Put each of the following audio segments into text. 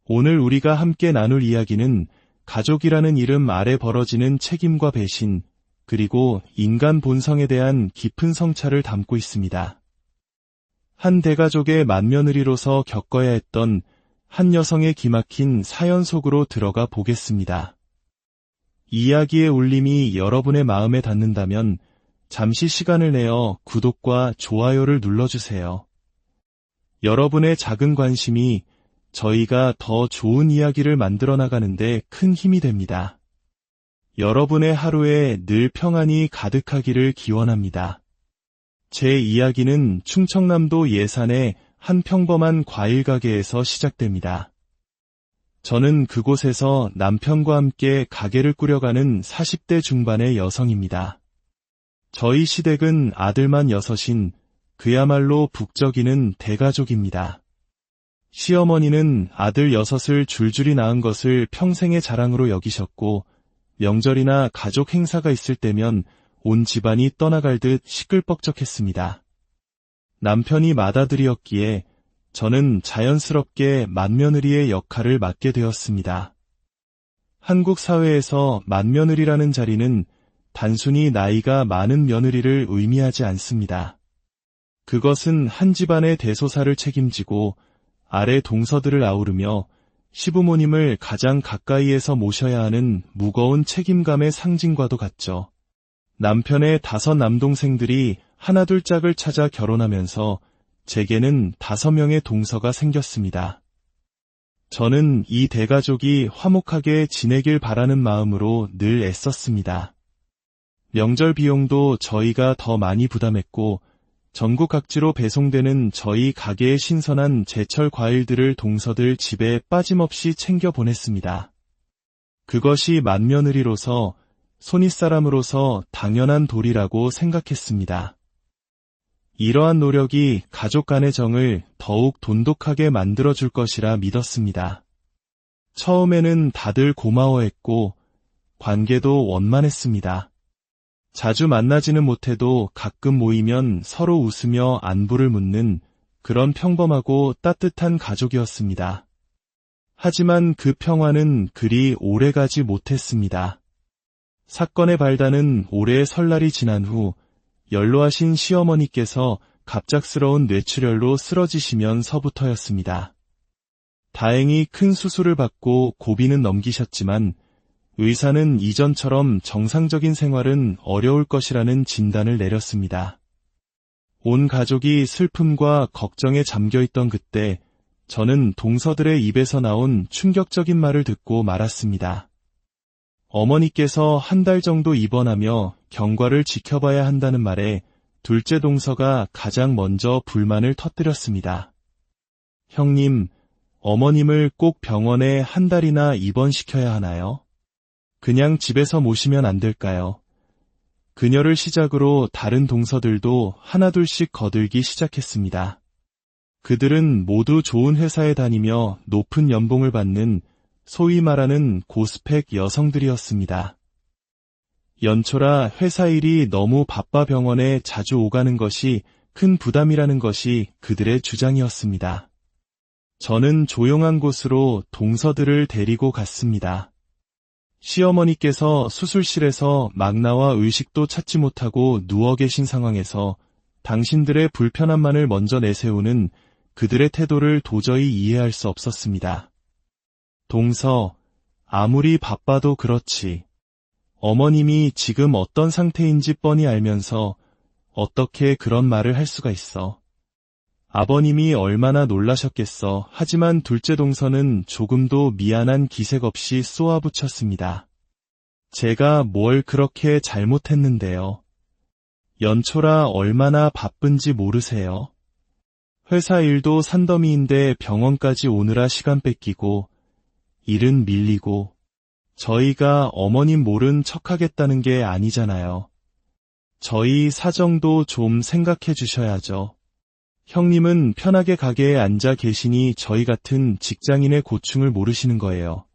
오늘 우리가 함께 나눌 이야기는 가족이라는 이름 아래 벌어지는 책임과 배신, 그리고 인간 본성에 대한 깊은 성찰을 담고 있습니다. 한 대가족의 맏며느리로서 겪어야 했던 한 여성의 기막힌 사연 속으로 들어가 보겠습니다. 이야기의 울림이 여러분의 마음에 닿는다면 잠시 시간을 내어 구독과 좋아요를 눌러주세요. 여러분의 작은 관심이 저희가 더 좋은 이야기를 만들어 나가는데 큰 힘이 됩니다. 여러분의 하루에 늘 평안이 가득하기를 기원합니다. 제 이야기는 충청남도 예산의 한 평범한 과일 가게에서 시작됩니다. 저는 그곳에서 남편과 함께 가게를 꾸려가는 40대 중반의 여성입니다. 저희 시댁은 아들만 6인 그야말로 북적이는 대가족입니다. 시어머니는 아들 6을 줄줄이 낳은 것을 평생의 자랑으로 여기셨고 명절이나 가족 행사가 있을 때면 온 집안이 떠나갈 듯 시끌벅적했습니다. 남편이 맏아들이었기에 저는 자연스럽게 맏며느리의 역할을 맡게 되었습니다. 한국 사회에서 맏며느리라는 자리는 단순히 나이가 많은 며느리를 의미하지 않습니다. 그것은 한 집안의 대소사를 책임지고 아래 동서들을 아우르며 시부모님을 가장 가까이에서 모셔야 하는 무거운 책임감의 상징과도 같죠. 남편의 5 남동생들이 하나둘 짝을 찾아 결혼하면서 제게는 5명의 동서가 생겼습니다. 저는 이 대가족이 화목하게 지내길 바라는 마음으로 늘 애썼습니다. 명절 비용도 저희가 더 많이 부담했고 전국 각지로 배송되는 저희 가게의 신선한 제철 과일들을 동서들 집에 빠짐없이 챙겨 보냈습니다. 그것이 맏며느리로서 손윗사람으로서 당연한 도리라고 생각했습니다. 이러한 노력이 가족 간의 정을 더욱 돈독하게 만들어줄 것이라 믿었습니다. 처음에는 다들 고마워했고 관계도 원만했습니다. 자주 만나지는 못해도 가끔 모이면 서로 웃으며 안부를 묻는 그런 평범하고 따뜻한 가족이었습니다. 하지만 그 평화는 그리 오래가지 못했습니다. 사건의 발단은 올해 설날이 지난 후 연로하신 시어머니께서 갑작스러운 뇌출혈로 쓰러지시면서부터였습니다. 다행히 큰 수술을 받고 고비는 넘기셨지만 의사는 이전처럼 정상적인 생활은 어려울 것이라는 진단을 내렸습니다. 온 가족이 슬픔과 걱정에 잠겨있던 그때 저는 동서들의 입에서 나온 충격적인 말을 듣고 말았습니다. 어머니께서 한 달 정도 입원하며 경과를 지켜봐야 한다는 말에 둘째 동서가 가장 먼저 불만을 터뜨렸습니다. 형님, 어머님을 꼭 병원에 한 달이나 입원시켜야 하나요? 그냥 집에서 모시면 안 될까요? 그녀를 시작으로 다른 동서들도 하나둘씩 거들기 시작했습니다. 그들은 모두 좋은 회사에 다니며 높은 연봉을 받는 소위 말하는 고스펙 여성들이었습니다. 연초라 회사 일이 너무 바빠 병원에 자주 오가는 것이 큰 부담이라는 것이 그들의 주장이었습니다. 저는 조용한 곳으로 동서들을 데리고 갔습니다. 시어머니께서 수술실에서 막 나와 의식도 찾지 못하고 누워 계신 상황에서 당신들의 불편함만을 먼저 내세우는 그들의 태도를 도저히 이해할 수 없었습니다. 동서, 아무리 바빠도 그렇지. 어머님이 지금 어떤 상태인지 뻔히 알면서 어떻게 그런 말을 할 수가 있어. 아버님이 얼마나 놀라셨겠어. 하지만 둘째 동서는 조금도 미안한 기색 없이 쏘아붙였습니다. 제가 뭘 그렇게 잘못했는데요. 연초라 얼마나 바쁜지 모르세요? 회사 일도 산더미인데 병원까지 오느라 시간 뺏기고 일은 밀리고 저희가 어머님 모른 척하겠다는 게 아니잖아요. 저희 사정도 좀 생각해 주셔야죠. 형님은 편하게 가게에 앉아 계시니 저희 같은 직장인의 고충을 모르시는 거예요.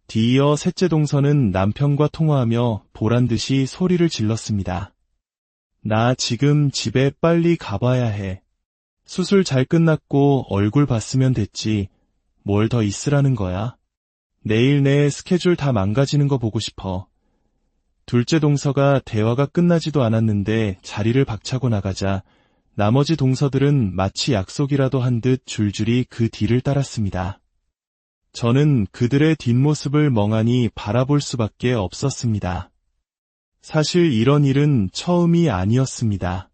뒤이어 셋째 동서는 남편과 통화하며 보란듯이 소리를 질렀습니다. 나 지금 집에 빨리 가봐야 해. 수술 잘 끝났고 얼굴 봤으면 됐지. 뭘 더 있으라는 거야? 내일 내 스케줄 다 망가지는 거 보고 싶어. 둘째 동서가 대화가 끝나지도 않았는데 자리를 박차고 나가자 나머지 동서들은 마치 약속이라도 한 듯 줄줄이 그 뒤를 따랐습니다. 저는 그들의 뒷모습을 멍하니 바라볼 수밖에 없었습니다. 사실 이런 일은 처음이 아니었습니다.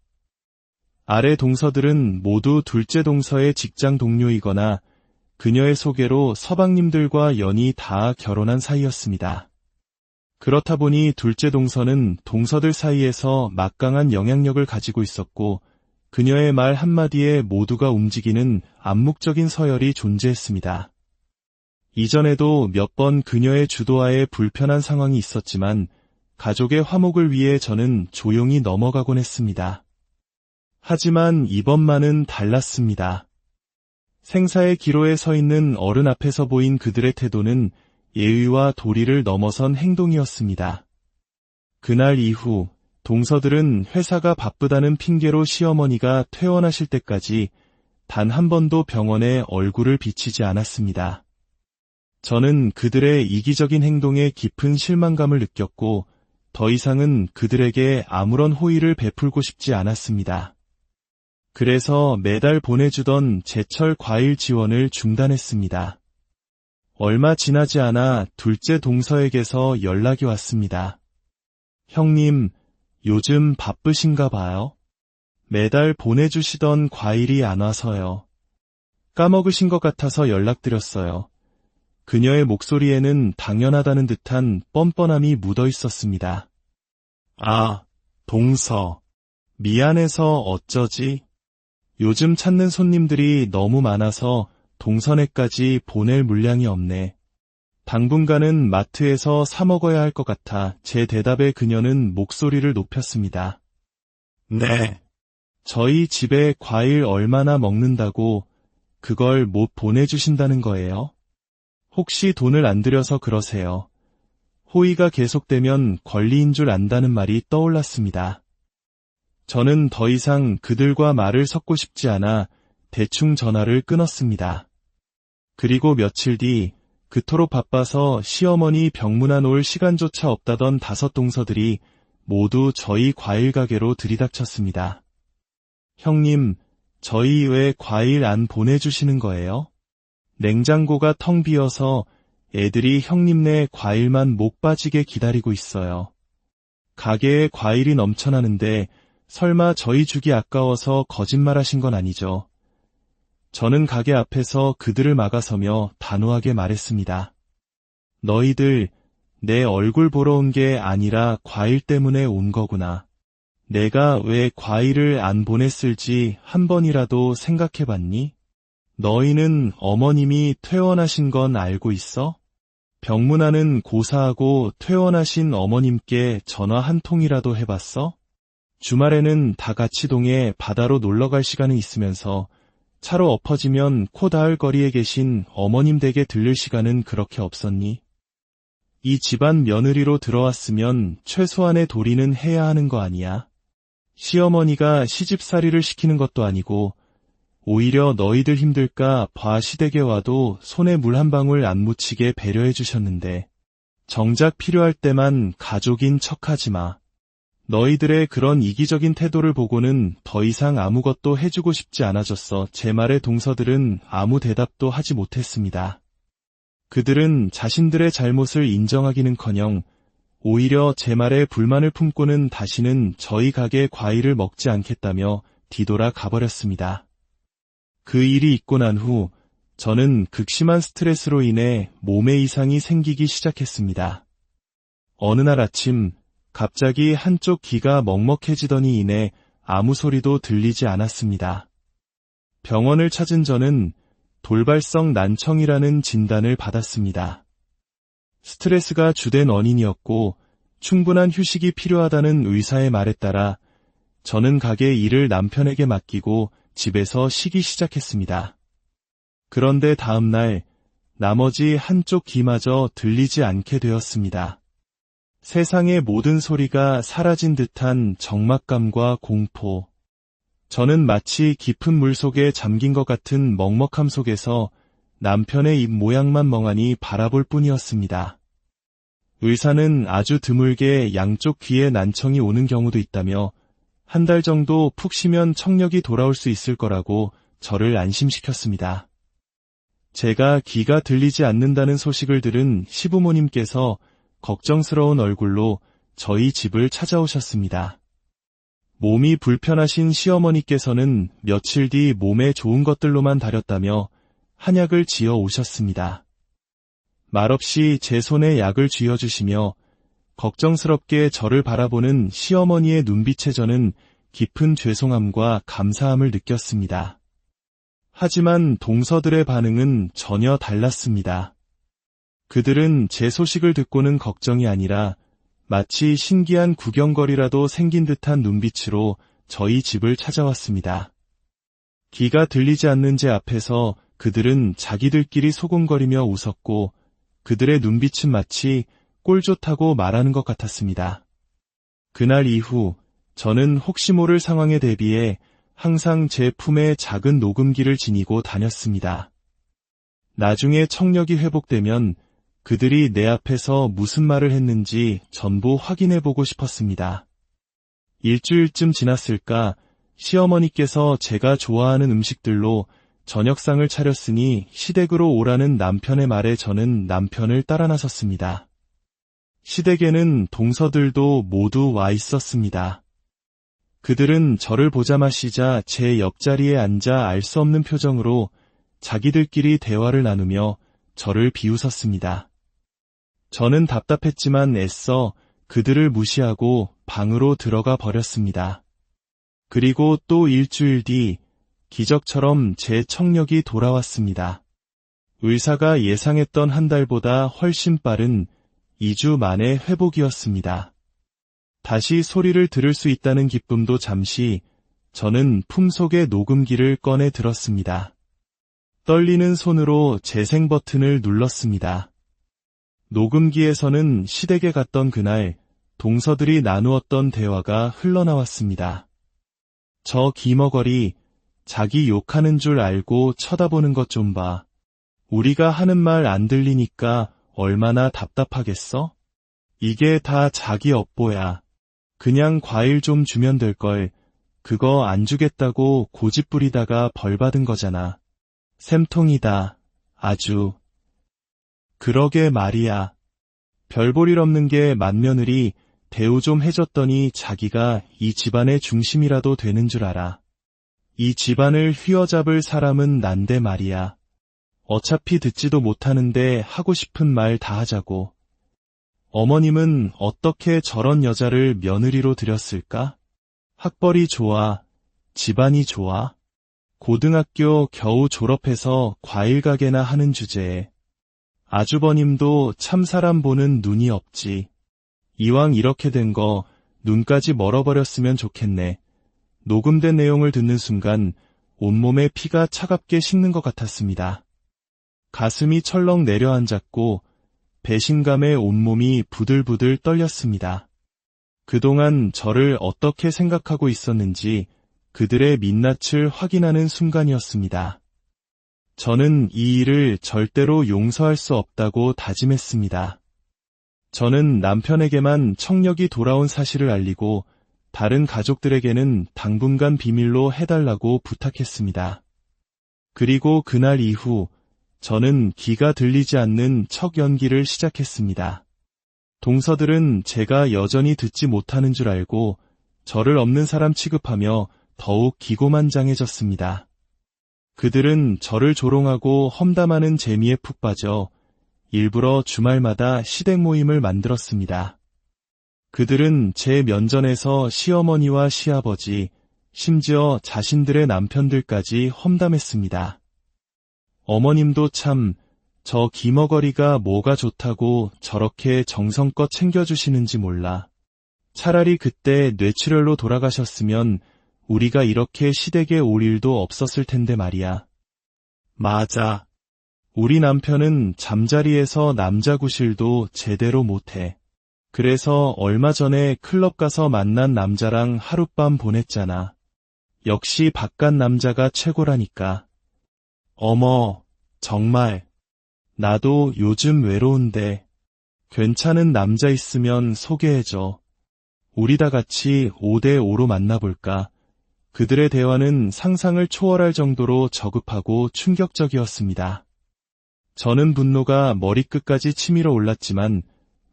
아래 동서들은 모두 둘째 동서의 직장 동료이거나 그녀의 소개로 서방님들과 연이 닿아 결혼한 사이였습니다. 그렇다 보니 둘째 동서는 동서들 사이에서 막강한 영향력을 가지고 있었고 그녀의 말 한마디에 모두가 움직이는 암묵적인 서열이 존재했습니다. 이전에도 몇 번 그녀의 주도하에 불편한 상황이 있었지만 가족의 화목을 위해 저는 조용히 넘어가곤 했습니다. 하지만 이번만은 달랐습니다. 생사의 기로에 서 있는 어른 앞에서 보인 그들의 태도는 예의와 도리를 넘어선 행동이었습니다. 그날 이후 동서들은 회사가 바쁘다는 핑계로 시어머니가 퇴원하실 때까지 단 한 번도 병원에 얼굴을 비치지 않았습니다. 저는 그들의 이기적인 행동에 깊은 실망감을 느꼈고 더 이상은 그들에게 아무런 호의를 베풀고 싶지 않았습니다. 그래서 매달 보내주던 제철 과일 지원을 중단했습니다. 얼마 지나지 않아 둘째 동서에게서 연락이 왔습니다. 형님, 요즘 바쁘신가 봐요? 매달 보내주시던 과일이 안 와서요. 까먹으신 것 같아서 연락드렸어요. 그녀의 목소리에는 당연하다는 듯한 뻔뻔함이 묻어 있었습니다. 아, 동서. 미안해서 어쩌지? 요즘 찾는 손님들이 너무 많아서 동선에까지 보낼 물량이 없네. 당분간은 마트에서 사 먹어야 할 것 같아 제 대답에 그녀는 목소리를 높였습니다. 네. 저희 집에 과일 얼마나 먹는다고 그걸 못 보내주신다는 거예요? 혹시 돈을 안 들여서 그러세요? 호의가 계속되면 권리인 줄 안다는 말이 떠올랐습니다. 저는 더 이상 그들과 말을 섞고 싶지 않아 대충 전화를 끊었습니다. 그리고 며칠 뒤 그토록 바빠서 시어머니 병문안 올 시간조차 없다던 다섯 동서들이 모두 저희 과일 가게로 들이닥쳤습니다. 형님, 저희 왜 과일 안 보내주시는 거예요? 냉장고가 텅 비어서 애들이 형님네 과일만 목 빠지게 기다리고 있어요. 가게에 과일이 넘쳐나는데 설마 저희 주기 아까워서 거짓말하신 건 아니죠? 저는 가게 앞에서 그들을 막아서며 단호하게 말했습니다. 너희들 내 얼굴 보러 온 게 아니라 과일 때문에 온 거구나. 내가 왜 과일을 안 보냈을지 한 번이라도 생각해봤니? 너희는 어머님이 퇴원하신 건 알고 있어? 병문안은 고사하고 퇴원하신 어머님께 전화 한 통이라도 해봤어? 주말에는 다 같이 동해 바다로 놀러갈 시간은 있으면서 차로 엎어지면 코 닿을 거리에 계신 어머님 댁에 들릴 시간은 그렇게 없었니? 이 집안 며느리로 들어왔으면 최소한의 도리는 해야 하는 거 아니야? 시어머니가 시집살이를 시키는 것도 아니고 오히려 너희들 힘들까 봐 시댁에 와도 손에 물 한 방울 안 묻히게 배려해 주셨는데 정작 필요할 때만 가족인 척하지 마. 너희들의 그런 이기적인 태도를 보고는 더 이상 아무것도 해주고 싶지 않아졌어. 제 말에 동서들은 아무 대답도 하지 못했습니다. 그들은 자신들의 잘못을 인정하기는커녕 오히려 제 말에 불만을 품고는 다시는 저희 가게 과일을 먹지 않겠다며 뒤돌아 가버렸습니다. 그 일이 있고 난 후 저는 극심한 스트레스로 인해 몸에 이상이 생기기 시작했습니다. 어느 날 아침 갑자기 한쪽 귀가 먹먹해지더니 이내 아무 소리도 들리지 않았습니다. 병원을 찾은 저는 돌발성 난청이라는 진단을 받았습니다. 스트레스가 주된 원인이었고 충분한 휴식이 필요하다는 의사의 말에 따라 저는 가게 일을 남편에게 맡기고 집에서 쉬기 시작했습니다. 그런데 다음 날 나머지 한쪽 귀마저 들리지 않게 되었습니다. 세상의 모든 소리가 사라진 듯한 적막감과 공포. 저는 마치 깊은 물 속에 잠긴 것 같은 먹먹함 속에서 남편의 입 모양만 멍하니 바라볼 뿐이었습니다. 의사는 아주 드물게 양쪽 귀에 난청이 오는 경우도 있다며 한 달 정도 푹 쉬면 청력이 돌아올 수 있을 거라고 저를 안심시켰습니다. 제가 귀가 들리지 않는다는 소식을 들은 시부모님께서 걱정스러운 얼굴로 저희 집을 찾아오셨습니다. 몸이 불편하신 시어머니께서는 며칠 뒤 몸에 좋은 것들로만 다렸다며 한약을 지어 오셨습니다. 말없이 제 손에 약을 쥐어주시며 걱정스럽게 저를 바라보는 시어머니의 눈빛에 저는 깊은 죄송함과 감사함을 느꼈습니다. 하지만 동서들의 반응은 전혀 달랐습니다. 그들은 제 소식을 듣고는 걱정이 아니라 마치 신기한 구경거리라도 생긴 듯한 눈빛으로 저희 집을 찾아왔습니다. 귀가 들리지 않는 제 앞에서 그들은 자기들끼리 소곤거리며 웃었고 그들의 눈빛은 마치 꼴 좋다고 말하는 것 같았습니다. 그날 이후 저는 혹시 모를 상황에 대비해 항상 제 품에 작은 녹음기를 지니고 다녔습니다. 나중에 청력이 회복되면 그들이 내 앞에서 무슨 말을 했는지 전부 확인해보고 싶었습니다. 일주일쯤 지났을까 시어머니께서 제가 좋아하는 음식들로 저녁상을 차렸으니 시댁으로 오라는 남편의 말에 저는 남편을 따라 나섰습니다. 시댁에는 동서들도 모두 와 있었습니다. 그들은 저를 보자마시자 제 옆자리에 앉아 알 수 없는 표정으로 자기들끼리 대화를 나누며 저를 비웃었습니다. 저는 답답했지만 애써 그들을 무시하고 방으로 들어가 버렸습니다. 그리고 또 일주일 뒤 기적처럼 제 청력이 돌아왔습니다. 의사가 예상했던 한 달보다 훨씬 빠른 2주 만의 회복이었습니다. 다시 소리를 들을 수 있다는 기쁨도 잠시 저는 품속의 녹음기를 꺼내 들었습니다. 떨리는 손으로 재생 버튼을 눌렀습니다. 녹음기에서는 시댁에 갔던 그날 동서들이 나누었던 대화가 흘러나왔습니다. 저 기머거리 자기 욕하는 줄 알고 쳐다보는 것 좀 봐. 우리가 하는 말 안 들리니까 얼마나 답답하겠어? 이게 다 자기 업보야. 그냥 과일 좀 주면 될걸. 그거 안 주겠다고 고집부리다가 벌 받은 거잖아. 샘통이다. 아주. 그러게 말이야. 별 볼 일 없는 게 맏며느리 대우 좀 해줬더니 자기가 이 집안의 중심이라도 되는 줄 알아. 이 집안을 휘어잡을 사람은 난데 말이야. 어차피 듣지도 못하는데 하고 싶은 말 다 하자고. 어머님은 어떻게 저런 여자를 며느리로 들였을까? 학벌이 좋아, 집안이 좋아, 고등학교 겨우 졸업해서 과일 가게나 하는 주제에. 아주버님도 참 사람 보는 눈이 없지. 이왕 이렇게 된 거 눈까지 멀어버렸으면 좋겠네. 녹음된 내용을 듣는 순간 온몸에 피가 차갑게 식는 것 같았습니다. 가슴이 철렁 내려앉았고 배신감에 온몸이 부들부들 떨렸습니다. 그동안 저를 어떻게 생각하고 있었는지 그들의 민낯을 확인하는 순간이었습니다. 저는 이 일을 절대로 용서할 수 없다고 다짐했습니다. 저는 남편에게만 청력이 돌아온 사실을 알리고 다른 가족들에게는 당분간 비밀로 해달라고 부탁했습니다. 그리고 그날 이후 저는 귀가 들리지 않는 척 연기를 시작했습니다. 동서들은 제가 여전히 듣지 못하는 줄 알고 저를 없는 사람 취급하며 더욱 기고만장해졌습니다. 그들은 저를 조롱하고 험담하는 재미에 푹 빠져 일부러 주말마다 시댁 모임을 만들었습니다. 그들은 제 면전에서 시어머니와 시아버지, 심지어 자신들의 남편들까지 험담했습니다. 어머님도 참 저 기머거리가 뭐가 좋다고 저렇게 정성껏 챙겨주시는지 몰라. 차라리 그때 뇌출혈로 돌아가셨으면 우리가 이렇게 시댁에 올 일도 없었을 텐데 말이야. 맞아. 우리 남편은 잠자리에서 남자 구실도 제대로 못해. 그래서 얼마 전에 클럽 가서 만난 남자랑 하룻밤 보냈잖아. 역시 바깥 남자가 최고라니까. 어머, 정말. 나도 요즘 외로운데. 괜찮은 남자 있으면 소개해줘. 우리 다 같이 5대5로 만나볼까? 그들의 대화는 상상을 초월할 정도로 저급하고 충격적이었습니다. 저는 분노가 머리끝까지 치밀어 올랐지만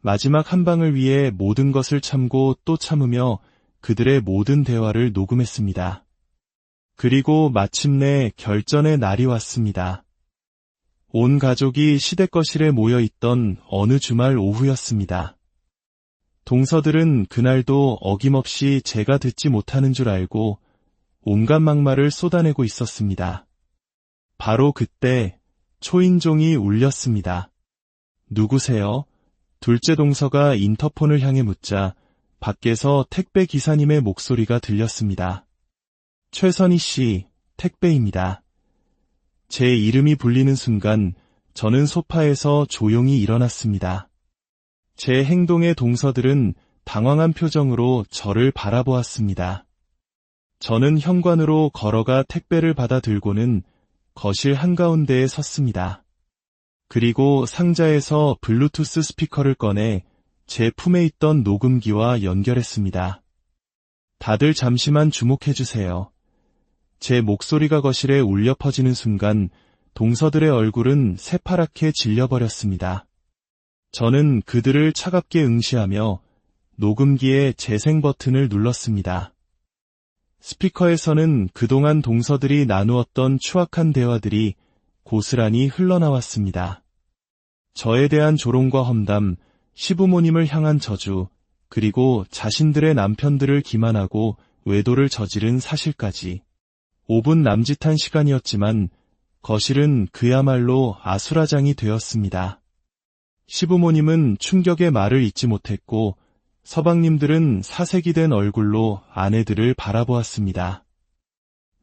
마지막 한 방을 위해 모든 것을 참고 또 참으며 그들의 모든 대화를 녹음했습니다. 그리고 마침내 결전의 날이 왔습니다. 온 가족이 시댁거실에 모여 있던 어느 주말 오후였습니다. 동서들은 그날도 어김없이 제가 듣지 못하는 줄 알고 온갖 막말을 쏟아내고 있었습니다. 바로 그때 초인종이 울렸습니다. 누구세요? 둘째 동서가 인터폰을 향해 묻자 밖에서 택배 기사님의 목소리가 들렸습니다. 최선희 씨, 택배입니다. 제 이름이 불리는 순간 저는 소파에서 조용히 일어났습니다. 제 행동에 동서들은 당황한 표정으로 저를 바라보았습니다. 저는 현관으로 걸어가 택배를 받아 들고는 거실 한가운데에 섰습니다. 그리고 상자에서 블루투스 스피커를 꺼내 제 품에 있던 녹음기와 연결했습니다. 다들 잠시만 주목해주세요. 제 목소리가 거실에 울려 퍼지는 순간 동서들의 얼굴은 새파랗게 질려버렸습니다. 저는 그들을 차갑게 응시하며 녹음기의 재생 버튼을 눌렀습니다. 스피커에서는 그동안 동서들이 나누었던 추악한 대화들이 고스란히 흘러나왔습니다. 저에 대한 조롱과 험담, 시부모님을 향한 저주, 그리고 자신들의 남편들을 기만하고 외도를 저지른 사실까지. 5분 남짓한 시간이었지만 거실은 그야말로 아수라장이 되었습니다. 시부모님은 충격의 말을 잇지 못했고 서방님들은 사색이 된 얼굴로 아내들을 바라보았습니다.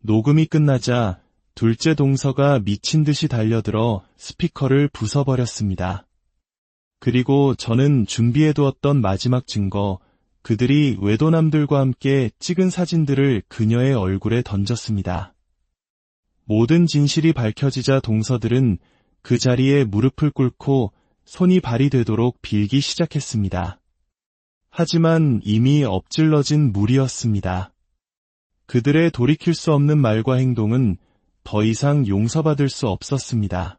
녹음이 끝나자 둘째 동서가 미친 듯이 달려들어 스피커를 부숴버렸습니다. 그리고 저는 준비해두었던 마지막 증거, 그들이 외도남들과 함께 찍은 사진들을 그녀의 얼굴에 던졌습니다. 모든 진실이 밝혀지자 동서들은 그 자리에 무릎을 꿇고 손이 발이 되도록 빌기 시작했습니다. 하지만 이미 엎질러진 물이었습니다. 그들의 돌이킬 수 없는 말과 행동은 더 이상 용서받을 수 없었습니다.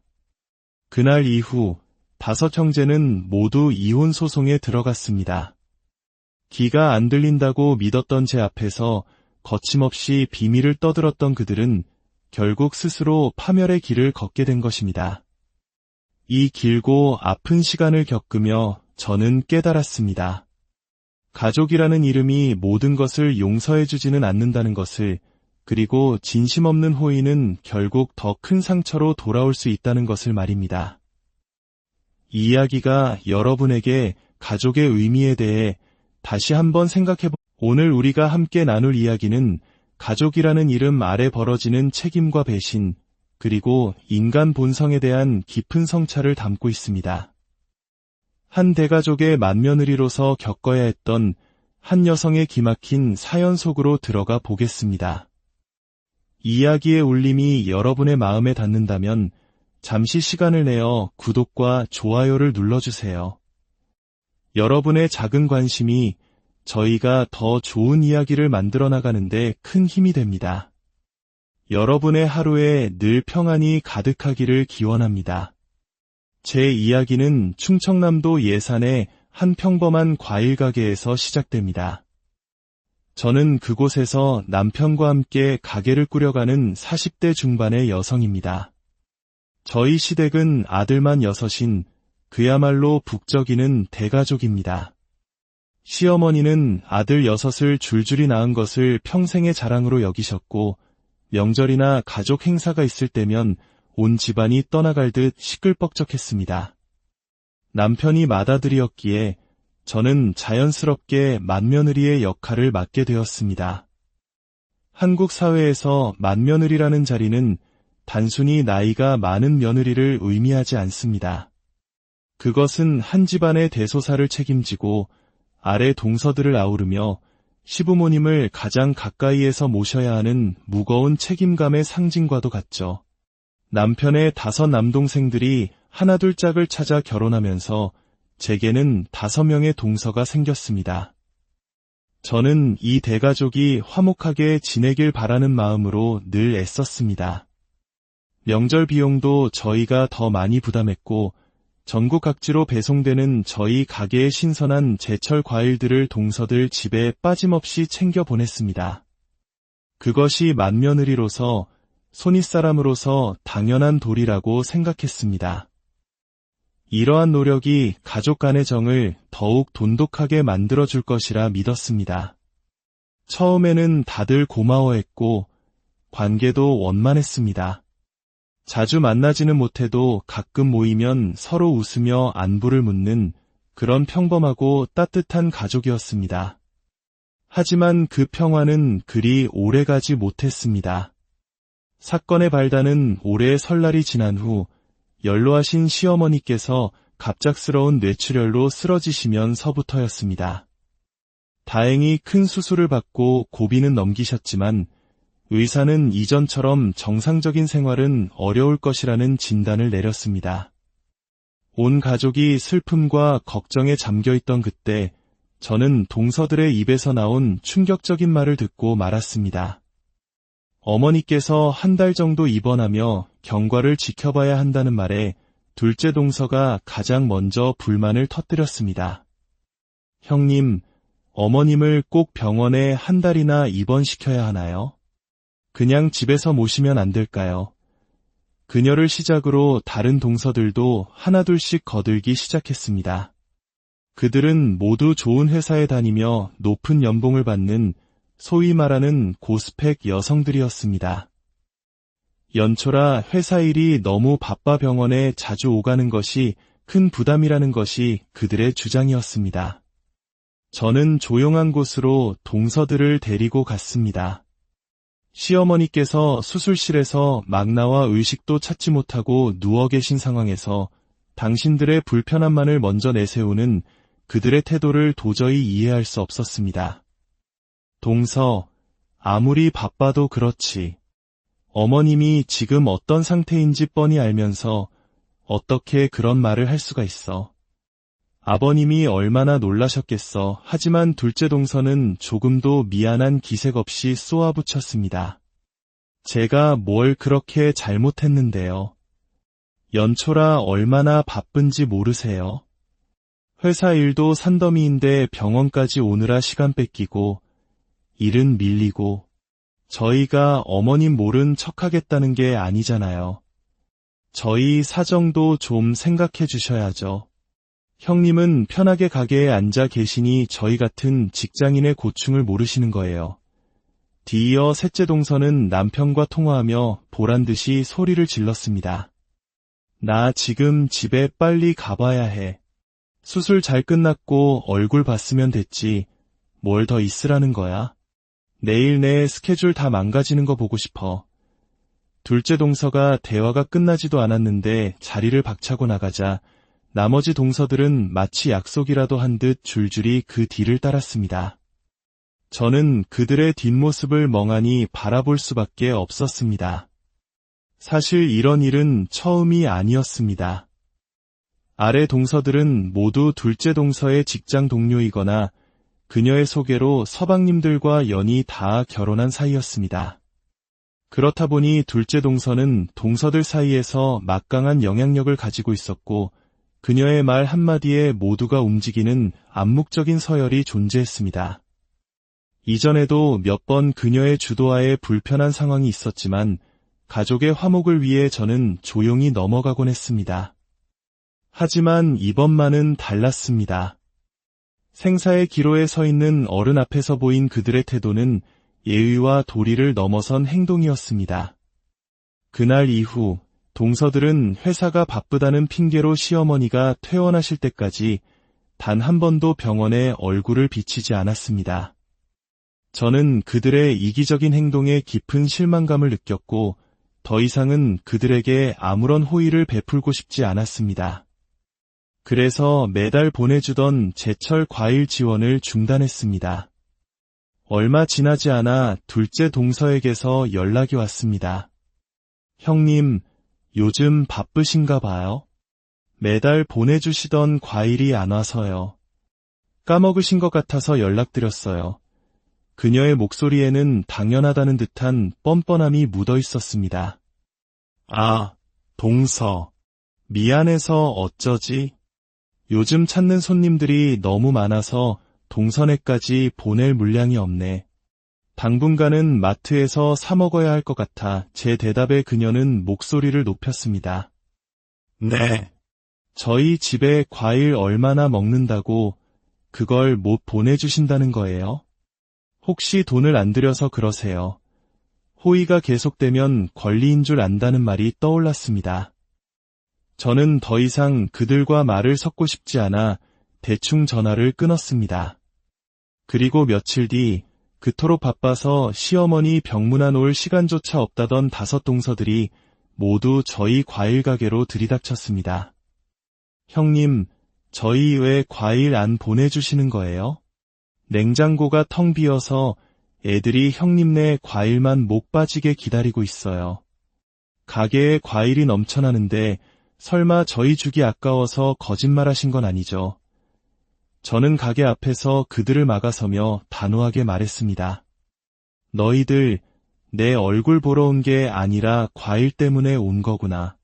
그날 이후 5 형제는 모두 이혼 소송에 들어갔습니다. 귀가 안 들린다고 믿었던 제 앞에서 거침없이 비밀을 떠들었던 그들은 결국 스스로 파멸의 길을 걷게 된 것입니다. 이 길고 아픈 시간을 겪으며 저는 깨달았습니다. 가족이라는 이름이 모든 것을 용서해주지는 않는다는 것을, 그리고 진심 없는 호의는 결국 더 큰 상처로 돌아올 수 있다는 것을 말입니다. 이 이야기가 여러분에게 가족의 의미에 대해 다시 한번 오늘 우리가 함께 나눌 이야기는 가족이라는 이름 아래 벌어지는 책임과 배신, 그리고 인간 본성에 대한 깊은 성찰을 담고 있습니다. 한 대가족의 맏며느리로서 겪어야 했던 한 여성의 기막힌 사연 속으로 들어가 보겠습니다. 이야기의 울림이 여러분의 마음에 닿는다면 잠시 시간을 내어 구독과 좋아요를 눌러주세요. 여러분의 작은 관심이 저희가 더 좋은 이야기를 만들어 나가는데 큰 힘이 됩니다. 여러분의 하루에 늘 평안이 가득하기를 기원합니다. 제 이야기는 충청남도 예산의 한 평범한 과일 가게에서 시작됩니다. 저는 그곳에서 남편과 함께 가게를 꾸려가는 40대 중반의 여성입니다. 저희 시댁은 아들만 6인 그야말로 북적이는 대가족입니다. 시어머니는 아들 6을 줄줄이 낳은 것을 평생의 자랑으로 여기셨고 명절이나 가족 행사가 있을 때면 온 집안이 떠나갈 듯 시끌벅적했습니다. 남편이 맏아들이었기에 저는 자연스럽게 맏며느리의 역할을 맡게 되었습니다. 한국 사회에서 맏며느리라는 자리는 단순히 나이가 많은 며느리를 의미하지 않습니다. 그것은 한 집안의 대소사를 책임지고 아래 동서들을 아우르며 시부모님을 가장 가까이에서 모셔야 하는 무거운 책임감의 상징과도 같죠. 남편의 5 남동생들이 하나둘 짝을 찾아 결혼하면서 제게는 5명의 동서가 생겼습니다. 저는 이 대가족이 화목하게 지내길 바라는 마음으로 늘 애썼습니다. 명절 비용도 저희가 더 많이 부담했고 전국 각지로 배송되는 저희 가게의 신선한 제철 과일들을 동서들 집에 빠짐없이 챙겨 보냈습니다. 그것이 맏며느리로서 손윗사람으로서 당연한 도리라고 생각했습니다. 이러한 노력이 가족 간의 정을 더욱 돈독하게 만들어줄 것이라 믿었습니다. 처음에는 다들 고마워했고 관계도 원만했습니다. 자주 만나지는 못해도 가끔 모이면 서로 웃으며 안부를 묻는 그런 평범하고 따뜻한 가족이었습니다. 하지만 그 평화는 그리 오래가지 못했습니다. 사건의 발단은 올해 설날이 지난 후 연로하신 시어머니께서 갑작스러운 뇌출혈로 쓰러지시면서부터였습니다. 다행히 큰 수술을 받고 고비는 넘기셨지만 의사는 이전처럼 정상적인 생활은 어려울 것이라는 진단을 내렸습니다. 온 가족이 슬픔과 걱정에 잠겨있던 그때 저는 동서들의 입에서 나온 충격적인 말을 듣고 말았습니다. 어머니께서 1달 정도 입원하며 경과를 지켜봐야 한다는 말에 둘째 동서가 가장 먼저 불만을 터뜨렸습니다. 형님, 어머님을 꼭 병원에 1달이나 입원시켜야 하나요? 그냥 집에서 모시면 안 될까요? 그녀를 시작으로 다른 동서들도 하나둘씩 거들기 시작했습니다. 그들은 모두 좋은 회사에 다니며 높은 연봉을 받는 소위 말하는 고스펙 여성들이었습니다. 연초라 회사 일이 너무 바빠 병원에 자주 오가는 것이 큰 부담이라는 것이 그들의 주장이었습니다. 저는 조용한 곳으로 동서들을 데리고 갔습니다. 시어머니께서 수술실에서 막 나와 의식도 찾지 못하고 누워 계신 상황에서 당신들의 불편함만을 먼저 내세우는 그들의 태도를 도저히 이해할 수 없었습니다. 동서, 아무리 바빠도 그렇지. 어머님이 지금 어떤 상태인지 뻔히 알면서 어떻게 그런 말을 할 수가 있어. 아버님이 얼마나 놀라셨겠어. 하지만 둘째 동서는 조금도 미안한 기색 없이 쏘아붙였습니다. 제가 뭘 그렇게 잘못했는데요. 연초라 얼마나 바쁜지 모르세요? 회사 일도 산더미인데 병원까지 오느라 시간 뺏기고 일은 밀리고 저희가 어머님 모른 척하겠다는 게 아니잖아요. 저희 사정도 좀 생각해 주셔야죠. 형님은 편하게 가게에 앉아 계시니 저희 같은 직장인의 고충을 모르시는 거예요. 뒤이어 셋째 동서는 남편과 통화하며 보란듯이 소리를 질렀습니다. 나 지금 집에 빨리 가봐야 해. 수술 잘 끝났고 얼굴 봤으면 됐지. 뭘 더 있으라는 거야? 내일 내 스케줄 다 망가지는 거 보고 싶어. 둘째 동서가 대화가 끝나지도 않았는데 자리를 박차고 나가자 나머지 동서들은 마치 약속이라도 한 듯 줄줄이 그 뒤를 따랐습니다. 저는 그들의 뒷모습을 멍하니 바라볼 수밖에 없었습니다. 사실 이런 일은 처음이 아니었습니다. 아래 동서들은 모두 둘째 동서의 직장 동료이거나 그녀의 소개로 서방님들과 연이 다 결혼한 사이였습니다. 그렇다 보니 둘째 동서는 동서들 사이에서 막강한 영향력을 가지고 있었고 그녀의 말 한마디에 모두가 움직이는 암묵적인 서열이 존재했습니다. 이전에도 몇 번 그녀의 주도하에 불편한 상황이 있었지만 가족의 화목을 위해 저는 조용히 넘어가곤 했습니다. 하지만 이번만은 달랐습니다. 생사의 기로에 서 있는 어른 앞에서 보인 그들의 태도는 예의와 도리를 넘어선 행동이었습니다. 그날 이후 동서들은 회사가 바쁘다는 핑계로 시어머니가 퇴원하실 때까지 단 한 번도 병원에 얼굴을 비치지 않았습니다. 저는 그들의 이기적인 행동에 깊은 실망감을 느꼈고 더 이상은 그들에게 아무런 호의를 베풀고 싶지 않았습니다. 그래서 매달 보내주던 제철 과일 지원을 중단했습니다. 얼마 지나지 않아 둘째 동서에게서 연락이 왔습니다. 형님, 요즘 바쁘신가 봐요. 매달 보내주시던 과일이 안 와서요. 까먹으신 것 같아서 연락드렸어요. 그녀의 목소리에는 당연하다는 듯한 뻔뻔함이 묻어 있었습니다. 아, 동서. 미안해서 어쩌지? 요즘 찾는 손님들이 너무 많아서 동선에까지 보낼 물량이 없네. 당분간은 마트에서 사 먹어야 할 것 같아 제 대답에 그녀는 목소리를 높였습니다. 네. 저희 집에 과일 얼마나 먹는다고 그걸 못 보내주신다는 거예요? 혹시 돈을 안 들여서 그러세요? 호의가 계속되면 권리인 줄 안다는 말이 떠올랐습니다. 저는 더 이상 그들과 말을 섞고 싶지 않아 대충 전화를 끊었습니다. 그리고 며칠 뒤 그토록 바빠서 시어머니 병문안 올 시간조차 없다던 5 동서들이 모두 저희 과일 가게로 들이닥쳤습니다. 형님, 저희 왜 과일 안 보내주시는 거예요? 냉장고가 텅 비어서 애들이 형님네 과일만 목 빠지게 기다리고 있어요. 가게에 과일이 넘쳐나는데 설마 저희 주기 아까워서 거짓말하신 건 아니죠? 저는 가게 앞에서 그들을 막아서며 단호하게 말했습니다. 너희들 내 얼굴 보러 온 게 아니라 과일 때문에 온 거구나.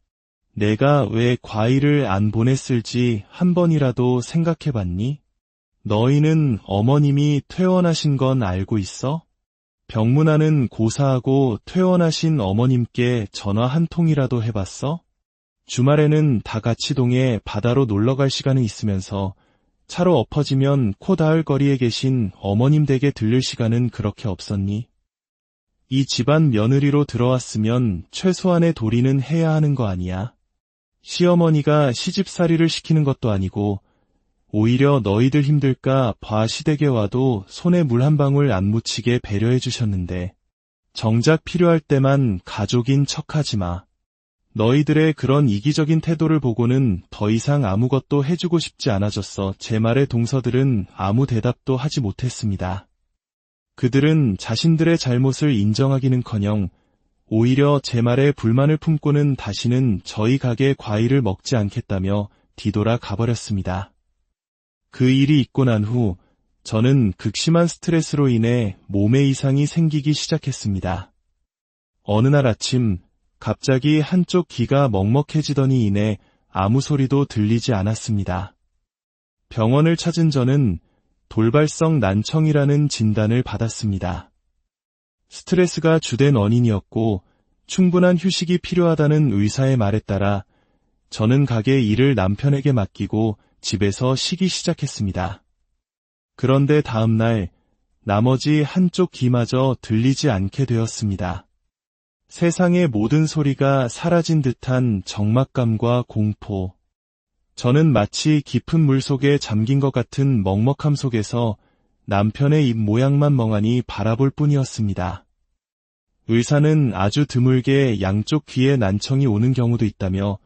내가 왜 과일을 안 보냈을지 한 번이라도 생각해봤니? 너희는 어머님이 퇴원하신 건 알고 있어? 병문안은 고사하고 퇴원하신 어머님께 전화 한 통이라도 해봤어? 주말에는 다 같이 동해 바다로 놀러갈 시간이 있으면서 차로 엎어지면 코 닿을 거리에 계신 어머님 댁에 들릴 시간은 그렇게 없었니? 이 집안 며느리로 들어왔으면 최소한의 도리는 해야 하는 거 아니야? 시어머니가 시집살이를 시키는 것도 아니고 오히려 너희들 힘들까 봐 시댁에 와도 손에 물 한 방울 안 묻히게 배려해 주셨는데 정작 필요할 때만 가족인 척하지 마. 너희들의 그런 이기적인 태도를 보고는 더 이상 아무것도 해주고 싶지 않아졌어. 제 말에 동서들은 아무 대답도 하지 못했습니다. 그들은 자신들의 잘못을 인정하기는커녕 오히려 제 말에 불만을 품고는 다시는 저희 가게 과일을 먹지 않겠다며 뒤돌아 가버렸습니다. 그 일이 있고 난 후 저는 극심한 스트레스로 인해 몸에 이상이 생기기 시작했습니다. 어느 날 아침 갑자기 한쪽 귀가 먹먹해지더니 이내 아무 소리도 들리지 않았습니다. 병원을 찾은 저는 돌발성 난청이라는 진단을 받았습니다. 스트레스가 주된 원인이었고 충분한 휴식이 필요하다는 의사의 말에 따라 저는 가게 일을 남편에게 맡기고 집에서 쉬기 시작했습니다. 그런데 다음 날 나머지 한쪽 귀마저 들리지 않게 되었습니다. 세상의 모든 소리가 사라진 듯한 적막감과 공포. 저는 마치 깊은 물 속에 잠긴 것 같은 먹먹함 속에서 남편의 입 모양만 멍하니 바라볼 뿐이었습니다. 의사는 아주 드물게 양쪽 귀에 난청이 오는 경우도 있다며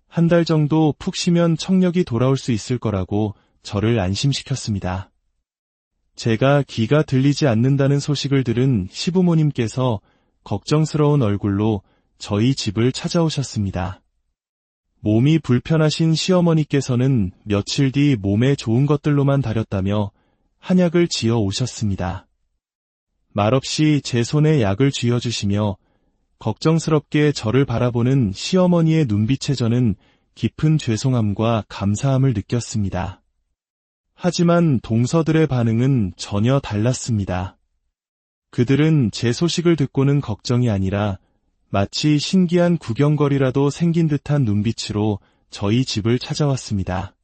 한 달 정도 푹 쉬면 청력이 돌아올 수 있을 거라고 저를 안심시켰습니다. 제가 귀가 들리지 않는다는 소식을 들은 시부모님께서 걱정스러운 얼굴로 저희 집을 찾아오셨습니다. 몸이 불편하신 시어머니께서는 며칠 뒤 몸에 좋은 것들로만 다렸다며 한약을 지어 오셨습니다. 말없이 제 손에 약을 쥐어주시며 걱정스럽게 저를 바라보는 시어머니의 눈빛에 저는 깊은 죄송함과 감사함을 느꼈습니다. 하지만 동서들의 반응은 전혀 달랐습니다. 그들은 제 소식을 듣고는 걱정이 아니라 마치 신기한 구경거리라도 생긴 듯한 눈빛으로 저희 집을 찾아왔습니다.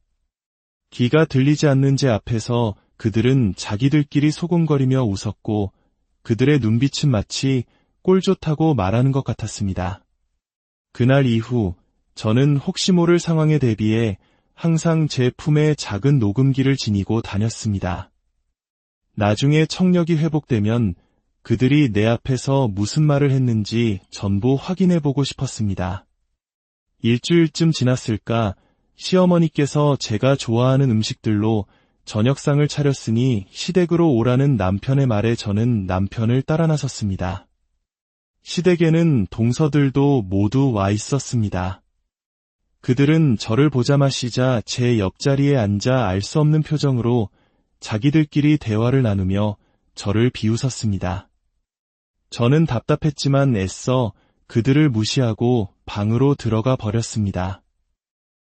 귀가 들리지 않는 제 앞에서 그들은 자기들끼리 소곤거리며 웃었고 그들의 눈빛은 마치 꼴 좋다고 말하는 것 같았습니다. 그날 이후 저는 혹시 모를 상황에 대비해 항상 제 품에 작은 녹음기를 지니고 다녔습니다. 나중에 청력이 회복되면 그들이 내 앞에서 무슨 말을 했는지 전부 확인해보고 싶었습니다. 일주일쯤 지났을까 시어머니께서 제가 좋아하는 음식들로 저녁상을 차렸으니 시댁으로 오라는 남편의 말에 저는 남편을 따라 나섰습니다. 시댁에는 동서들도 모두 와 있었습니다. 그들은 저를 보자마시자 제 옆자리에 앉아 알 수 없는 표정으로 자기들끼리 대화를 나누며 저를 비웃었습니다. 저는 답답했지만 애써 그들을 무시하고 방으로 들어가 버렸습니다.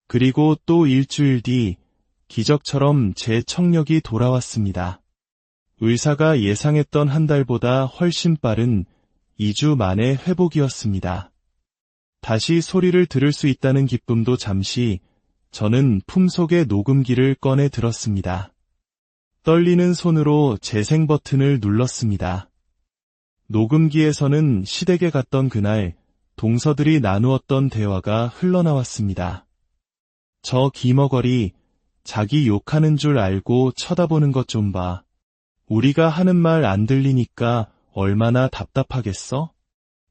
그리고 또 일주일 뒤 기적처럼 제 청력이 돌아왔습니다. 의사가 예상했던 한 달보다 훨씬 빠른 2주 만의 회복이었습니다. 다시 소리를 들을 수 있다는 기쁨도 잠시 저는 품속의 녹음기를 꺼내 들었습니다. 떨리는 손으로 재생 버튼을 눌렀습니다. 녹음기에서는 시댁에 갔던 그날 동서들이 나누었던 대화가 흘러나왔습니다. 저 기머거리, 자기 욕하는 줄 알고 쳐다보는 것 좀 봐. 우리가 하는 말 안 들리니까 얼마나 답답하겠어?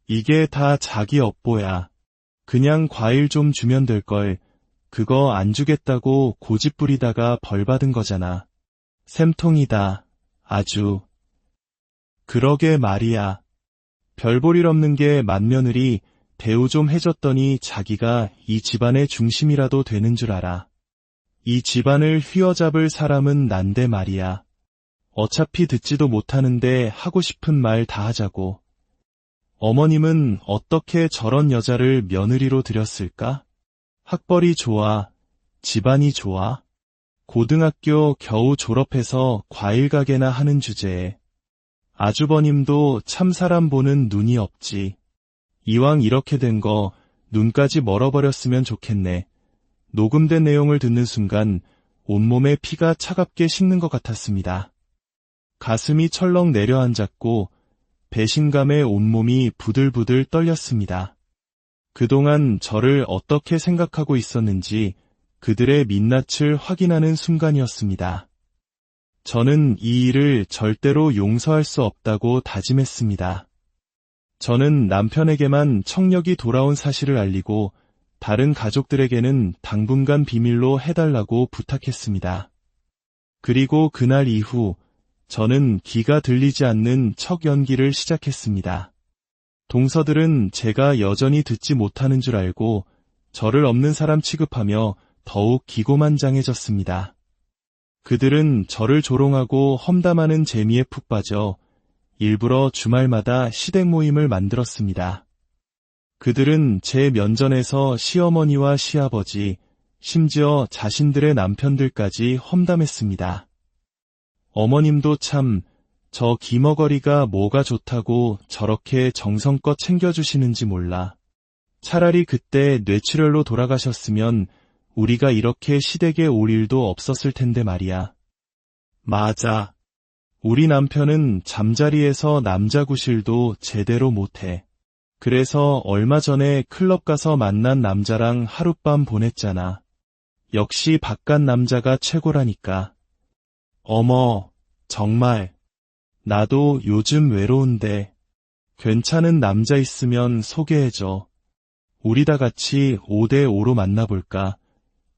이게 다 자기 업보야. 그냥 과일 좀 주면 될걸. 그거 안 주겠다고 고집 부리다가 벌 받은 거잖아. 샘통이다. 아주. 그러게 말이야. 별 볼 일 없는 게 맏며느리 대우 좀 해줬더니 자기가 이 집안의 중심이라도 되는 줄 알아. 이 집안을 휘어잡을 사람은 난데 말이야. 어차피 듣지도 못하는데 하고 싶은 말 다 하자고. 어머님은 어떻게 저런 여자를 며느리로 들였을까? 학벌이 좋아, 집안이 좋아, 고등학교 겨우 졸업해서 과일 가게나 하는 주제에. 아주버님도 참 사람 보는 눈이 없지. 이왕 이렇게 된 거 눈까지 멀어버렸으면 좋겠네. 녹음된 내용을 듣는 순간 온몸에 피가 차갑게 식는 것 같았습니다. 가슴이 철렁 내려앉았고 배신감에 온몸이 부들부들 떨렸습니다. 그동안 저를 어떻게 생각하고 있었는지 그들의 민낯을 확인하는 순간이었습니다. 저는 이 일을 절대로 용서할 수 없다고 다짐했습니다. 저는 남편에게만 청력이 돌아온 사실을 알리고 다른 가족들에게는 당분간 비밀로 해달라고 부탁했습니다. 그리고 그날 이후 저는 귀가 들리지 않는 척 연기를 시작했습니다. 동서들은 제가 여전히 듣지 못하는 줄 알고 저를 없는 사람 취급하며 더욱 기고만장해졌습니다. 그들은 저를 조롱하고 험담하는 재미에 푹 빠져 일부러 주말마다 시댁 모임을 만들었습니다. 그들은 제 면전에서 시어머니와 시아버지, 심지어 자신들의 남편들까지 험담했습니다. 어머님도 참 저 기머거리가 뭐가 좋다고 저렇게 정성껏 챙겨주시는지 몰라. 차라리 그때 뇌출혈로 돌아가셨으면 우리가 이렇게 시댁에 올 일도 없었을 텐데 말이야. 맞아. 우리 남편은 잠자리에서 남자 구실도 제대로 못해. 그래서 얼마 전에 클럽 가서 만난 남자랑 하룻밤 보냈잖아. 역시 바깥 남자가 최고라니까. 어머, 정말. 나도 요즘 외로운데 괜찮은 남자 있으면 소개해줘. 우리 다 같이 5대5로 만나볼까.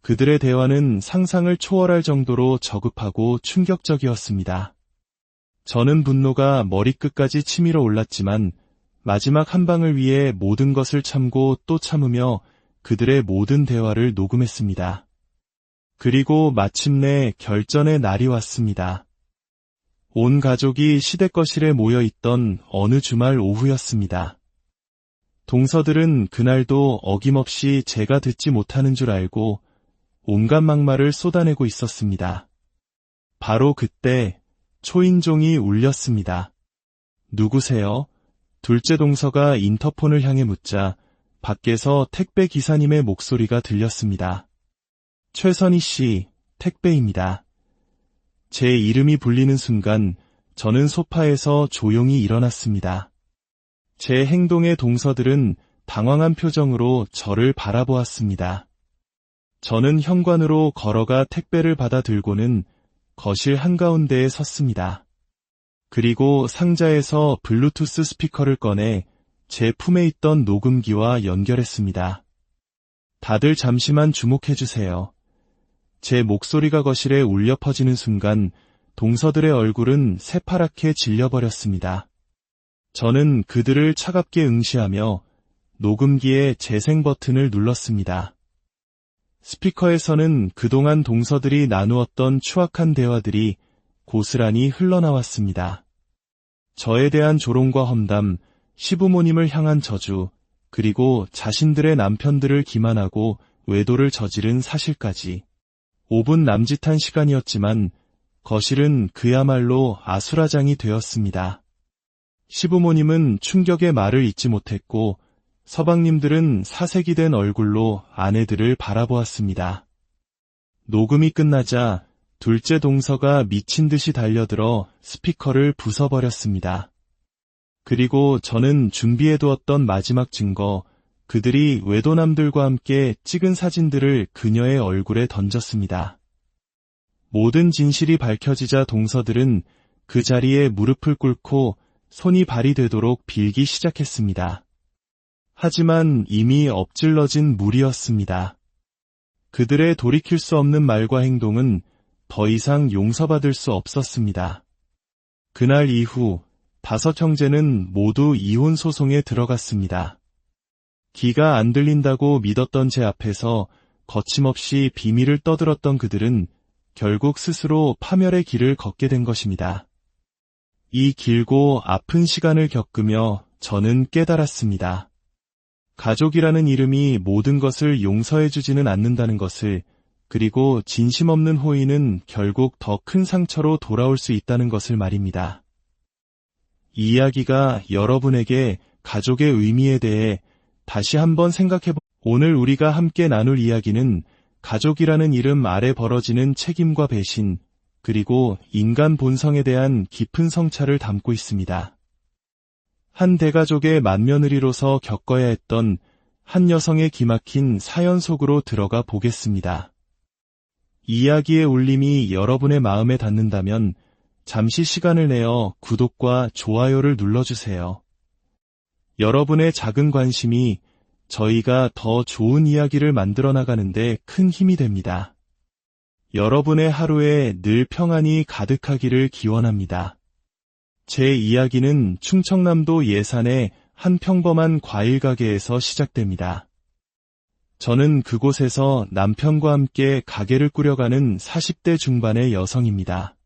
그들의 대화는 상상을 초월할 정도로 저급하고 충격적이었습니다. 저는 분노가 머리끝까지 치밀어 올랐지만 마지막 한 방을 위해 모든 것을 참고 또 참으며 그들의 모든 대화를 녹음했습니다. 그리고 마침내 결전의 날이 왔습니다. 온 가족이 시댁 거실에 모여있던 어느 주말 오후였습니다. 동서들은 그날도 어김없이 제가 듣지 못하는 줄 알고 온갖 막말을 쏟아내고 있었습니다. 바로 그때 초인종이 울렸습니다. 누구세요? 둘째 동서가 인터폰을 향해 묻자 밖에서 택배 기사님의 목소리가 들렸습니다. 최선희 씨, 택배입니다. 제 이름이 불리는 순간 저는 소파에서 조용히 일어났습니다. 제 행동에 동서들은 당황한 표정으로 저를 바라보았습니다. 저는 현관으로 걸어가 택배를 받아 들고는 거실 한가운데에 섰습니다. 그리고 상자에서 블루투스 스피커를 꺼내 제 품에 있던 녹음기와 연결했습니다. 다들 잠시만 주목해주세요. 제 목소리가 거실에 울려 퍼지는 순간 동서들의 얼굴은 새파랗게 질려버렸습니다. 저는 그들을 차갑게 응시하며 녹음기의 재생 버튼을 눌렀습니다. 스피커에서는 그동안 동서들이 나누었던 추악한 대화들이 고스란히 흘러나왔습니다. 저에 대한 조롱과 험담, 시부모님을 향한 저주, 그리고 자신들의 남편들을 기만하고 외도를 저지른 사실까지. 5분 남짓한 시간이었지만 거실은 그야말로 아수라장이 되었습니다. 시부모님은 충격의 말을 잇지 못했고 서방님들은 사색이 된 얼굴로 아내들을 바라보았습니다. 녹음이 끝나자 둘째 동서가 미친 듯이 달려들어 스피커를 부숴버렸습니다. 그리고 저는 준비해두었던 마지막 증거, 그들이 외도남들과 함께 찍은 사진들을 그녀의 얼굴에 던졌습니다. 모든 진실이 밝혀지자 동서들은 그 자리에 무릎을 꿇고 손이 발이 되도록 빌기 시작했습니다. 하지만 이미 엎질러진 물이었습니다. 그들의 돌이킬 수 없는 말과 행동은 더 이상 용서받을 수 없었습니다. 그날 이후 5 형제는 모두 이혼 소송에 들어갔습니다. 귀가 안 들린다고 믿었던 제 앞에서 거침없이 비밀을 떠들었던 그들은 결국 스스로 파멸의 길을 걷게 된 것입니다. 이 길고 아픈 시간을 겪으며 저는 깨달았습니다. 가족이라는 이름이 모든 것을 용서해주지는 않는다는 것을, 그리고 진심 없는 호의는 결국 더 큰 상처로 돌아올 수 있다는 것을 말입니다. 이 이야기가 여러분에게 가족의 의미에 대해 다시 한번 오늘 우리가 함께 나눌 이야기는 가족이라는 이름 아래 벌어지는 책임과 배신, 그리고 인간 본성에 대한 깊은 성찰을 담고 있습니다. 한 대가족의 맏며느리로서 겪어야 했던 한 여성의 기막힌 사연 속으로 들어가 보겠습니다. 이야기의 울림이 여러분의 마음에 닿는다면 잠시 시간을 내어 구독과 좋아요를 눌러주세요. 여러분의 작은 관심이 저희가 더 좋은 이야기를 만들어 나가는데 큰 힘이 됩니다. 여러분의 하루에 늘 평안이 가득하기를 기원합니다. 제 이야기는 충청남도 예산의 한 평범한 과일 가게에서 시작됩니다. 저는 그곳에서 남편과 함께 가게를 꾸려가는 40대 중반의 여성입니다.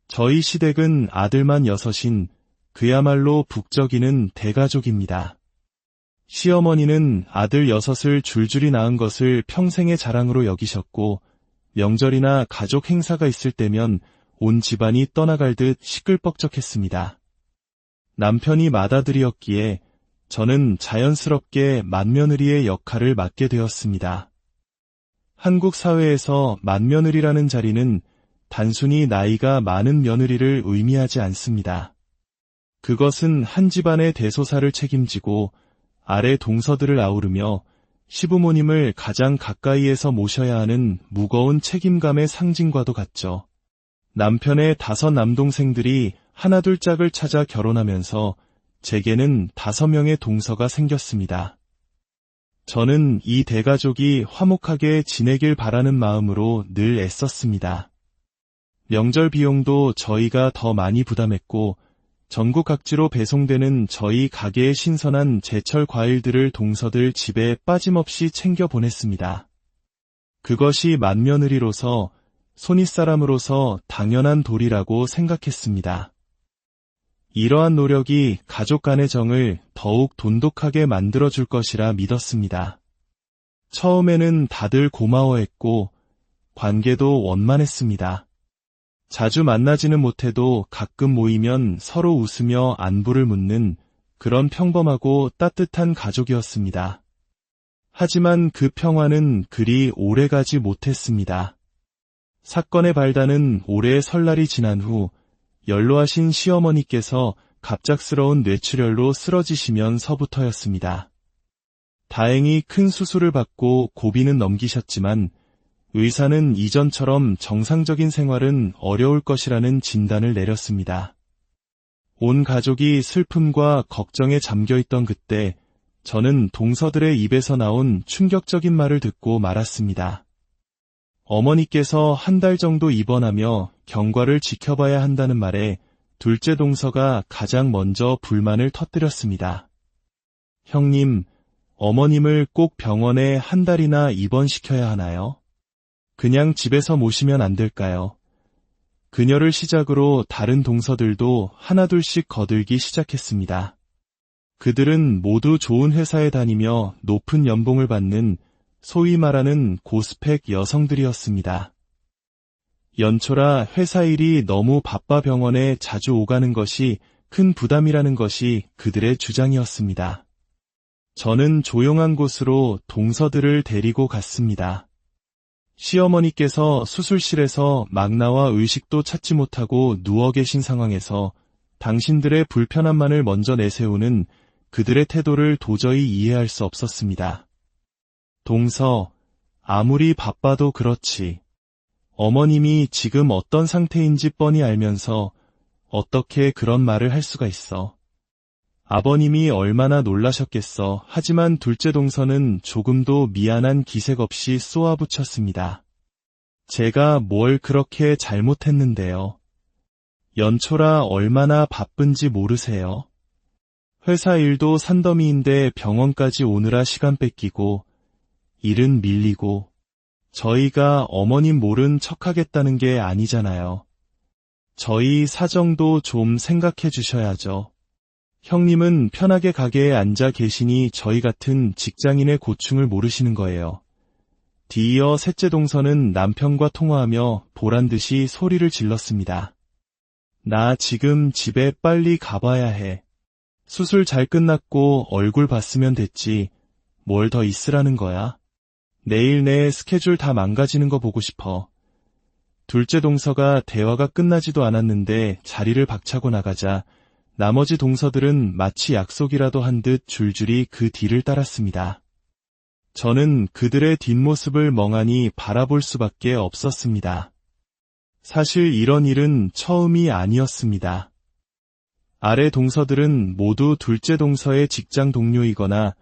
저희 시댁은 아들만 6인 그야말로 북적이는 대가족입니다. 시어머니는 아들 6을 줄줄이 낳은 것을 평생의 자랑으로 여기셨고 명절이나 가족 행사가 있을 때면 온 집안이 떠나갈 듯 시끌벅적했습니다. 남편이 맏아들이었기에 저는 자연스럽게 맏며느리의 역할을 맡게 되었습니다. 한국 사회에서 맏며느리라는 자리는 단순히 나이가 많은 며느리를 의미하지 않습니다. 그것은 한 집안의 대소사를 책임지고 아래 동서들을 아우르며 시부모님을 가장 가까이에서 모셔야 하는 무거운 책임감의 상징과도 같죠. 남편의 5 남동생들이 하나둘 짝을 찾아 결혼하면서 제게는 5명의 동서가 생겼습니다. 저는 이 대가족이 화목하게 지내길 바라는 마음으로 늘 애썼습니다. 명절 비용도 저희가 더 많이 부담했고 전국 각지로 배송되는 저희 가게의 신선한 제철 과일들을 동서들 집에 빠짐없이 챙겨 보냈습니다. 그것이 맏며느리로서 손윗사람으로서 당연한 도리라고 생각했습니다. 이러한 노력이 가족 간의 정을 더욱 돈독하게 만들어줄 것이라 믿었습니다. 처음에는 다들 고마워했고 관계도 원만했습니다. 자주 만나지는 못해도 가끔 모이면 서로 웃으며 안부를 묻는 그런 평범하고 따뜻한 가족이었습니다. 하지만 그 평화는 그리 오래가지 못했습니다. 사건의 발단은 올해 설날이 지난 후 연로하신 시어머니께서 갑작스러운 뇌출혈로 쓰러지시면서부터였습니다. 다행히 큰 수술을 받고 고비는 넘기셨지만 의사는 이전처럼 정상적인 생활은 어려울 것이라는 진단을 내렸습니다. 온 가족이 슬픔과 걱정에 잠겨있던 그때 저는 동서들의 입에서 나온 충격적인 말을 듣고 말았습니다. 어머니께서 한 달 정도 입원하며 경과를 지켜봐야 한다는 말에 둘째 동서가 가장 먼저 불만을 터뜨렸습니다. 형님, 어머님을 꼭 병원에 한 달이나 입원시켜야 하나요? 그냥 집에서 모시면 안 될까요? 그녀를 시작으로 다른 동서들도 하나둘씩 거들기 시작했습니다. 그들은 모두 좋은 회사에 다니며 높은 연봉을 받는 소위 말하는 고스펙 여성들이었습니다. 연초라 회사 일이 너무 바빠 병원에 자주 오가는 것이 큰 부담이라는 것이 그들의 주장이었습니다. 저는 조용한 곳으로 동서들을 데리고 갔습니다. 시어머니께서 수술실에서 막 나와 의식도 찾지 못하고 누워 계신 상황에서 당신들의 불편함만을 먼저 내세우는 그들의 태도를 도저히 이해할 수 없었습니다. 동서, 아무리 바빠도 그렇지. 어머님이 지금 어떤 상태인지 뻔히 알면서 어떻게 그런 말을 할 수가 있어. 아버님이 얼마나 놀라셨겠어. 하지만 둘째 동서는 조금도 미안한 기색 없이 쏘아붙였습니다. 제가 뭘 그렇게 잘못했는데요. 연초라 얼마나 바쁜지 모르세요? 회사 일도 산더미인데 병원까지 오느라 시간 뺏기고 일은 밀리고 저희가 어머님 모른 척하겠다는 게 아니잖아요. 저희 사정도 좀 생각해 주셔야죠. 형님은 편하게 가게에 앉아 계시니 저희 같은 직장인의 고충을 모르시는 거예요. 뒤이어 셋째 동서는 남편과 통화하며 보란듯이 소리를 질렀습니다. 나 지금 집에 빨리 가봐야 해. 수술 잘 끝났고 얼굴 봤으면 됐지. 뭘 더 있으라는 거야? 내일 내 스케줄 다 망가지는 거 보고 싶어. 둘째 동서가 대화가 끝나지도 않았는데 자리를 박차고 나가자 나머지 동서들은 마치 약속이라도 한 듯 줄줄이 그 뒤를 따랐습니다. 저는 그들의 뒷모습을 멍하니 바라볼 수밖에 없었습니다. 사실 이런 일은 처음이 아니었습니다. 아래 동서들은 모두 둘째 동서의 직장 동료이거나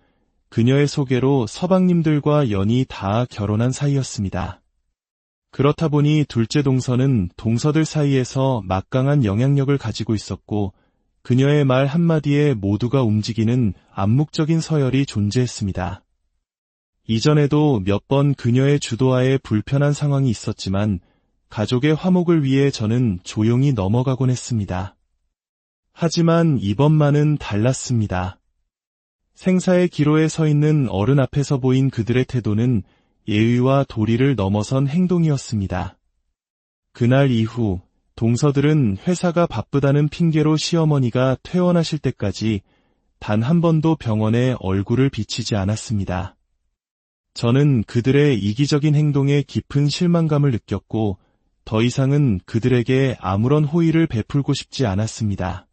그녀의 소개로 서방님들과 연이 닿아 결혼한 사이였습니다. 그렇다 보니 둘째 동서는 동서들 사이에서 막강한 영향력을 가지고 있었고 그녀의 말 한마디에 모두가 움직이는 암묵적인 서열이 존재했습니다. 이전에도 몇 번 그녀의 주도하에 불편한 상황이 있었지만 가족의 화목을 위해 저는 조용히 넘어가곤 했습니다. 하지만 이번만은 달랐습니다. 생사의 기로에 서 있는 어른 앞에서 보인 그들의 태도는 예의와 도리를 넘어선 행동이었습니다. 그날 이후 동서들은 회사가 바쁘다는 핑계로 시어머니가 퇴원하실 때까지 단 한 번도 병원에 얼굴을 비치지 않았습니다. 저는 그들의 이기적인 행동에 깊은 실망감을 느꼈고 더 이상은 그들에게 아무런 호의를 베풀고 싶지 않았습니다.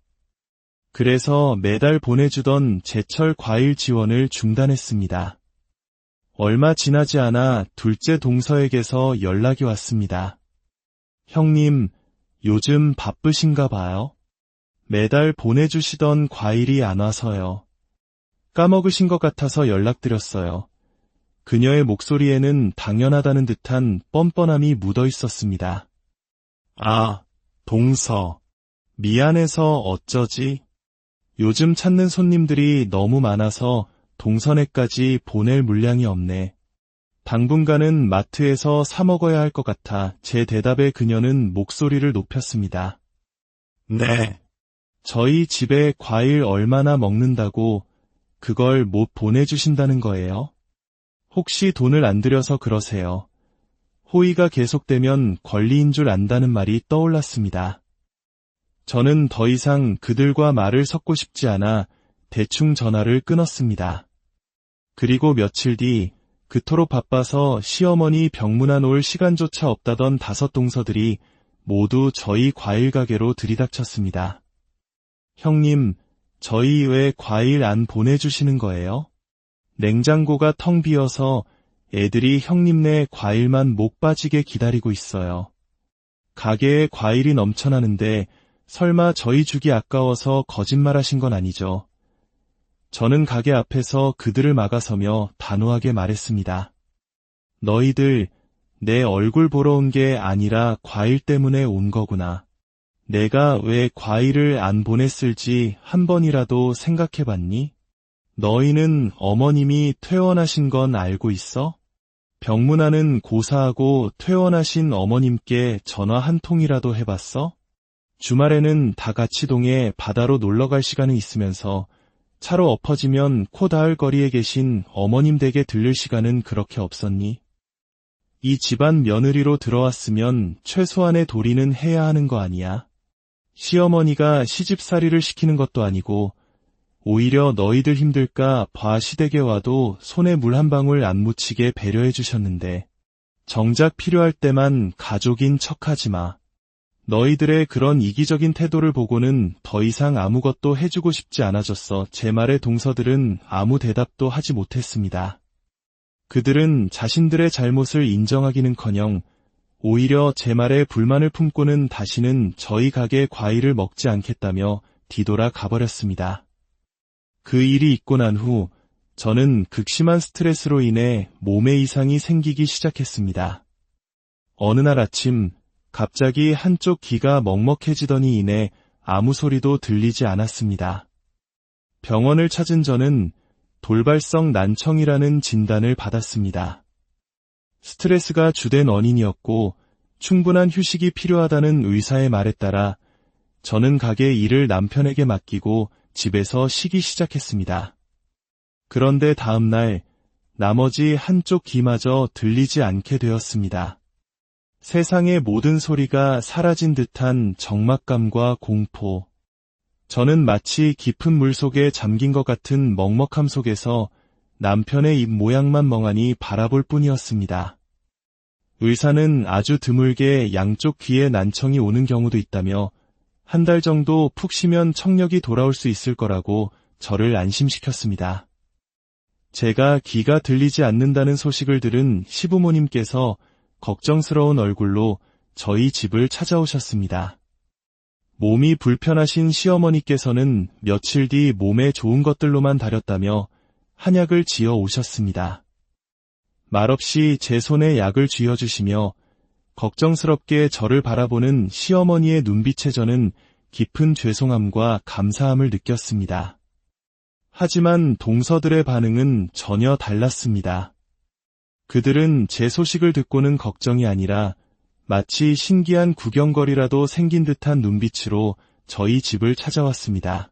그래서 매달 보내주던 제철 과일 지원을 중단했습니다. 얼마 지나지 않아 둘째 동서에게서 연락이 왔습니다. 형님, 요즘 바쁘신가 봐요? 매달 보내주시던 과일이 안 와서요. 까먹으신 것 같아서 연락드렸어요. 그녀의 목소리에는 당연하다는 듯한 뻔뻔함이 묻어 있었습니다. 아, 동서. 미안해서 어쩌지? 요즘 찾는 손님들이 너무 많아서 동선에까지 보낼 물량이 없네. 당분간은 마트에서 사 먹어야 할 것 같아. 제 대답에 그녀는 목소리를 높였습니다. 네. 저희 집에 과일 얼마나 먹는다고 그걸 못 보내주신다는 거예요? 혹시 돈을 안 들여서 그러세요? 호의가 계속되면 권리인 줄 안다는 말이 떠올랐습니다. 저는 더 이상 그들과 말을 섞고 싶지 않아 대충 전화를 끊었습니다. 그리고 며칠 뒤 그토록 바빠서 시어머니 병문안 올 시간조차 없다던 5 동서들이 모두 저희 과일 가게로 들이닥쳤습니다. 형님, 저희 왜 과일 안 보내주시는 거예요? 냉장고가 텅 비어서 애들이 형님네 과일만 목 빠지게 기다리고 있어요. 가게에 과일이 넘쳐나는데 설마 저희 주기 아까워서 거짓말하신 건 아니죠? 저는 가게 앞에서 그들을 막아서며 단호하게 말했습니다. 너희들 내 얼굴 보러 온 게 아니라 과일 때문에 온 거구나. 내가 왜 과일을 안 보냈을지 한 번이라도 생각해봤니? 너희는 어머님이 퇴원하신 건 알고 있어? 병문안은 고사하고 퇴원하신 어머님께 전화 한 통이라도 해봤어? 주말에는 다 같이 동해 바다로 놀러갈 시간이 있으면서 차로 엎어지면 코 닿을 거리에 계신 어머님 댁에 들를 시간은 그렇게 없었니? 이 집안 며느리로 들어왔으면 최소한의 도리는 해야 하는 거 아니야? 시어머니가 시집살이를 시키는 것도 아니고 오히려 너희들 힘들까 봐 시댁에 와도 손에 물 한 방울 안 묻히게 배려해 주셨는데 정작 필요할 때만 가족인 척하지 마. 너희들의 그런 이기적인 태도를 보고는 더 이상 아무것도 해주고 싶지 않아졌어. 제 말에 동서들은 아무 대답도 하지 못했습니다. 그들은 자신들의 잘못을 인정하기는커녕 오히려 제 말에 불만을 품고는 다시는 저희 가게 과일을 먹지 않겠다며 뒤돌아 가버렸습니다. 그 일이 있고 난 후 저는 극심한 스트레스로 인해 몸에 이상이 생기기 시작했습니다. 어느 날 아침 갑자기 한쪽 귀가 먹먹해지더니 이내 아무 소리도 들리지 않았습니다. 병원을 찾은 저는 돌발성 난청이라는 진단을 받았습니다. 스트레스가 주된 원인이었고 충분한 휴식이 필요하다는 의사의 말에 따라 저는 가게 일을 남편에게 맡기고 집에서 쉬기 시작했습니다. 그런데 다음 날 나머지 한쪽 귀마저 들리지 않게 되었습니다. 세상의 모든 소리가 사라진 듯한 적막감과 공포. 저는 마치 깊은 물 속에 잠긴 것 같은 먹먹함 속에서 남편의 입 모양만 멍하니 바라볼 뿐이었습니다. 의사는 아주 드물게 양쪽 귀에 난청이 오는 경우도 있다며 한 달 정도 푹 쉬면 청력이 돌아올 수 있을 거라고 저를 안심시켰습니다. 제가 귀가 들리지 않는다는 소식을 들은 시부모님께서 걱정스러운 얼굴로 저희 집을 찾아오셨습니다. 몸이 불편하신 시어머니께서는 며칠 뒤 몸에 좋은 것들로만 다렸다며 한약을 지어 오셨습니다. 말없이 제 손에 약을 쥐어주시며 걱정스럽게 저를 바라보는 시어머니의 눈빛에 저는 깊은 죄송함과 감사함을 느꼈습니다. 하지만 동서들의 반응은 전혀 달랐습니다. 그들은 제 소식을 듣고는 걱정이 아니라 마치 신기한 구경거리라도 생긴 듯한 눈빛으로 저희 집을 찾아왔습니다.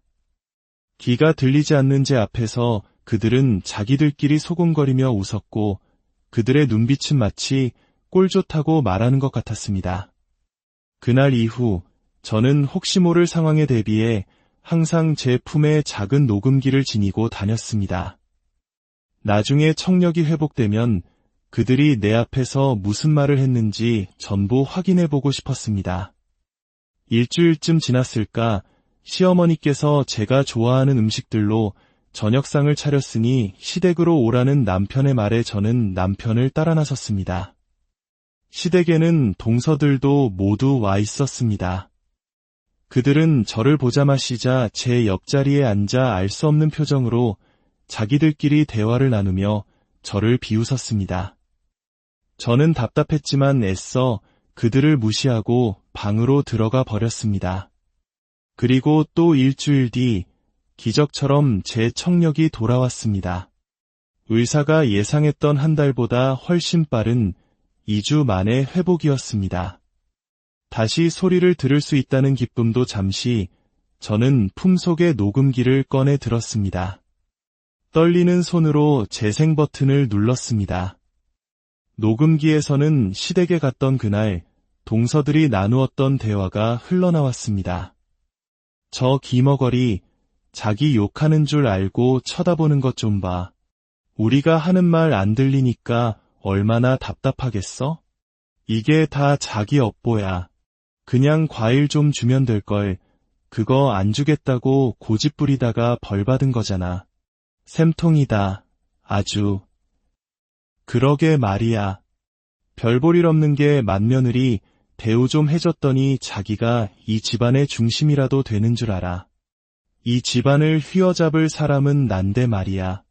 귀가 들리지 않는 제 앞에서 그들은 자기들끼리 소곤거리며 웃었고 그들의 눈빛은 마치 꼴 좋다고 말하는 것 같았습니다. 그날 이후 저는 혹시 모를 상황에 대비해 항상 제 품에 작은 녹음기를 지니고 다녔습니다. 나중에 청력이 회복되면 그들이 내 앞에서 무슨 말을 했는지 전부 확인해보고 싶었습니다. 일주일쯤 지났을까 시어머니께서 제가 좋아하는 음식들로 저녁상을 차렸으니 시댁으로 오라는 남편의 말에 저는 남편을 따라 나섰습니다. 시댁에는 동서들도 모두 와 있었습니다. 그들은 저를 보자마시자 제 옆자리에 앉아 알 수 없는 표정으로 자기들끼리 대화를 나누며 저를 비웃었습니다. 저는 답답했지만 애써 그들을 무시하고 방으로 들어가 버렸습니다. 그리고 또 일주일 뒤 기적처럼 제 청력이 돌아왔습니다. 의사가 예상했던 한 달보다 훨씬 빠른 2주 만의 회복이었습니다. 다시 소리를 들을 수 있다는 기쁨도 잠시 저는 품속의 녹음기를 꺼내 들었습니다. 떨리는 손으로 재생 버튼을 눌렀습니다. 녹음기에서는 시댁에 갔던 그날 동서들이 나누었던 대화가 흘러나왔습니다. 저 기머거리 자기 욕하는 줄 알고 쳐다보는 것 좀 봐. 우리가 하는 말 안 들리니까 얼마나 답답하겠어? 이게 다 자기 업보야. 그냥 과일 좀 주면 될걸. 그거 안 주겠다고 고집 부리다가 벌 받은 거잖아. 샘통이다. 아주. 그러게 말이야. 별 볼 일 없는 게 맏며느리 대우 좀 해줬더니 자기가 이 집안의 중심이라도 되는 줄 알아. 이 집안을 휘어잡을 사람은 난데 말이야.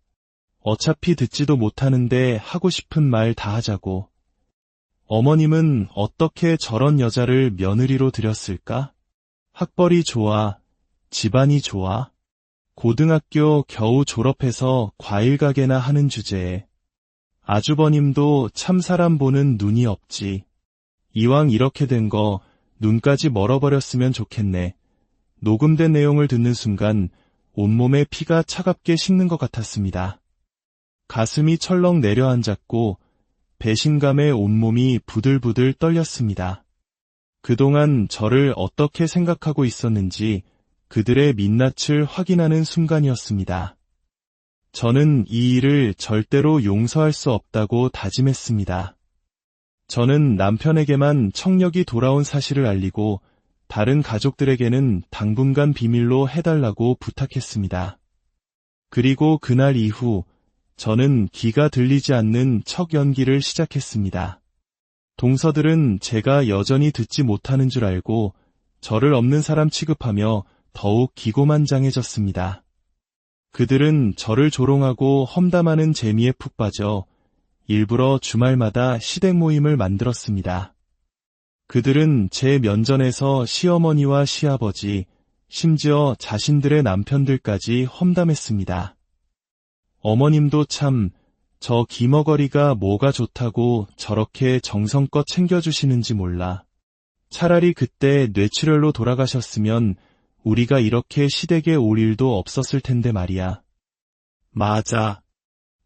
어차피 듣지도 못하는데 하고 싶은 말 다 하자고. 어머님은 어떻게 저런 여자를 며느리로 들였을까? 학벌이 좋아, 집안이 좋아, 고등학교 겨우 졸업해서 과일 가게나 하는 주제에 아주버님도 참 사람 보는 눈이 없지. 이왕 이렇게 된 거 눈까지 멀어버렸으면 좋겠네. 녹음된 내용을 듣는 순간 온몸에 피가 차갑게 식는 것 같았습니다. 가슴이 철렁 내려앉았고 배신감에 온몸이 부들부들 떨렸습니다. 그동안 저를 어떻게 생각하고 있었는지 그들의 민낯을 확인하는 순간이었습니다. 저는 이 일을 절대로 용서할 수 없다고 다짐했습니다. 저는 남편에게만 청력이 돌아온 사실을 알리고 다른 가족들에게는 당분간 비밀로 해달라고 부탁했습니다. 그리고 그날 이후 저는 귀가 들리지 않는 척 연기를 시작했습니다. 동서들은 제가 여전히 듣지 못하는 줄 알고 저를 없는 사람 취급하며 더욱 기고만장해졌습니다. 그들은 저를 조롱하고 험담하는 재미에 푹 빠져 일부러 주말마다 시댁 모임을 만들었습니다. 그들은 제 면전에서 시어머니와 시아버지, 심지어 자신들의 남편들까지 험담했습니다. 어머님도 참, 저 귀머거리가 뭐가 좋다고 저렇게 정성껏 챙겨주시는지 몰라. 차라리 그때 뇌출혈로 돌아가셨으면 우리가 이렇게 시댁에 올 일도 없었을 텐데 말이야. 맞아.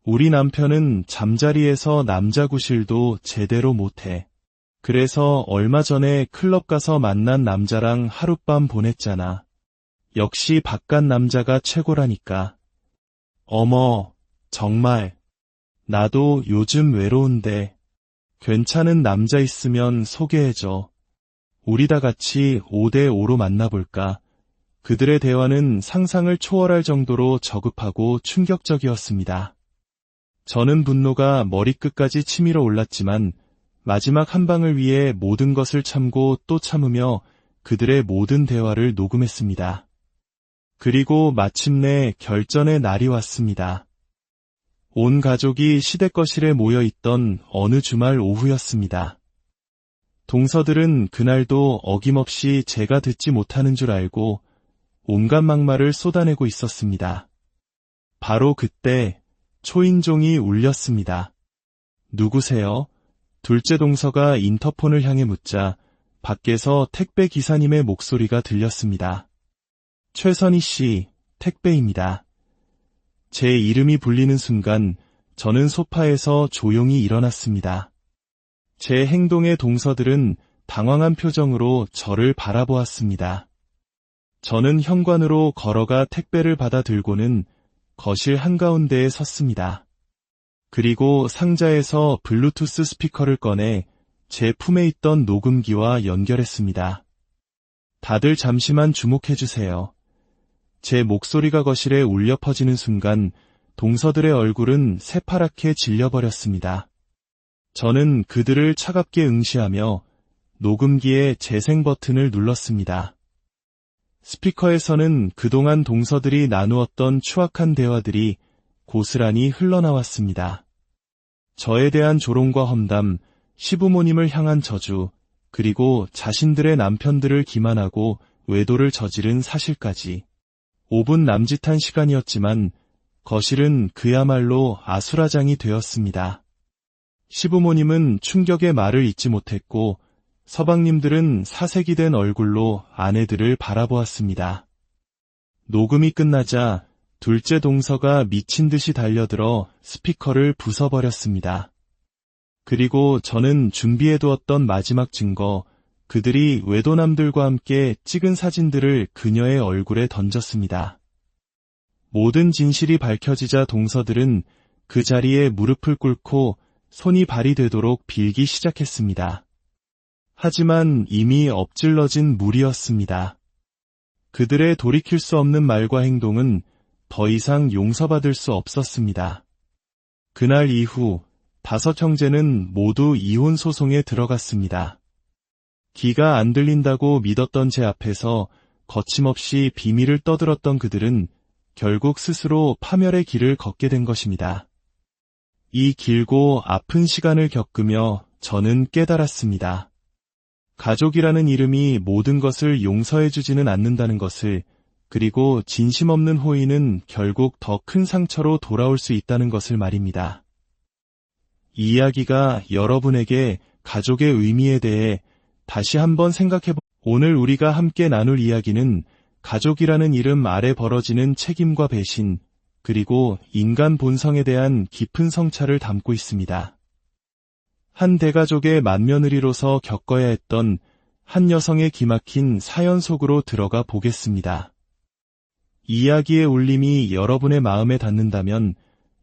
우리 남편은 잠자리에서 남자 구실도 제대로 못해. 그래서 얼마 전에 클럽 가서 만난 남자랑 하룻밤 보냈잖아. 역시 바깥 남자가 최고라니까. 어머, 정말. 나도 요즘 외로운데 괜찮은 남자 있으면 소개해줘. 우리 다 같이 5대5로 만나볼까? 그들의 대화는 상상을 초월할 정도로 저급하고 충격적이었습니다. 저는 분노가 머리끝까지 치밀어 올랐지만 마지막 한 방을 위해 모든 것을 참고 또 참으며 그들의 모든 대화를 녹음했습니다. 그리고 마침내 결전의 날이 왔습니다. 온 가족이 시댁 거실에 모여 있던 어느 주말 오후였습니다. 동서들은 그날도 어김없이 제가 듣지 못하는 줄 알고 온갖 막말을 쏟아내고 있었습니다. 바로 그때 초인종이 울렸습니다. 누구세요? 둘째 동서가 인터폰을 향해 묻자 밖에서 택배 기사님의 목소리가 들렸습니다. 최선희 씨, 택배입니다. 제 이름이 불리는 순간 저는 소파에서 조용히 일어났습니다. 제 행동에 동서들은 당황한 표정으로 저를 바라보았습니다. 저는 현관으로 걸어가 택배를 받아 들고는 거실 한가운데에 섰습니다. 그리고 상자에서 블루투스 스피커를 꺼내 제 품에 있던 녹음기와 연결했습니다. 다들 잠시만 주목해주세요. 제 목소리가 거실에 울려 퍼지는 순간 동서들의 얼굴은 새파랗게 질려버렸습니다. 저는 그들을 차갑게 응시하며 녹음기의 재생 버튼을 눌렀습니다. 스피커에서는 그동안 동서들이 나누었던 추악한 대화들이 고스란히 흘러나왔습니다. 저에 대한 조롱과 험담, 시부모님을 향한 저주, 그리고 자신들의 남편들을 기만하고 외도를 저지른 사실까지. 5분 남짓한 시간이었지만 거실은 그야말로 아수라장이 되었습니다. 시부모님은 충격의 말을 잇지 못했고 서방님들은 사색이 된 얼굴로 아내들을 바라보았습니다. 녹음이 끝나자 둘째 동서가 미친 듯이 달려들어 스피커를 부숴버렸습니다. 그리고 저는 준비해두었던 마지막 증거, 그들이 외도남들과 함께 찍은 사진들을 그녀의 얼굴에 던졌습니다. 모든 진실이 밝혀지자 동서들은 그 자리에 무릎을 꿇고 손이 발이 되도록 빌기 시작했습니다. 하지만 이미 엎질러진 물이었습니다. 그들의 돌이킬 수 없는 말과 행동은 더 이상 용서받을 수 없었습니다. 그날 이후 5 형제는 모두 이혼 소송에 들어갔습니다. 귀가 안 들린다고 믿었던 제 앞에서 거침없이 비밀을 떠들었던 그들은 결국 스스로 파멸의 길을 걷게 된 것입니다. 이 길고 아픈 시간을 겪으며 저는 깨달았습니다. 가족이라는 이름이 모든 것을 용서해주지는 않는다는 것을, 그리고 진심 없는 호의는 결국 더 큰 상처로 돌아올 수 있다는 것을 말입니다. 이 이야기가 여러분에게 가족의 의미에 대해 다시 한번 오늘 우리가 함께 나눌 이야기는 가족이라는 이름 아래 벌어지는 책임과 배신, 그리고 인간 본성에 대한 깊은 성찰을 담고 있습니다. 한 대가족의 맏며느리로서 겪어야 했던 한 여성의 기막힌 사연 속으로 들어가 보겠습니다. 이 이야기의 울림이 여러분의 마음에 닿는다면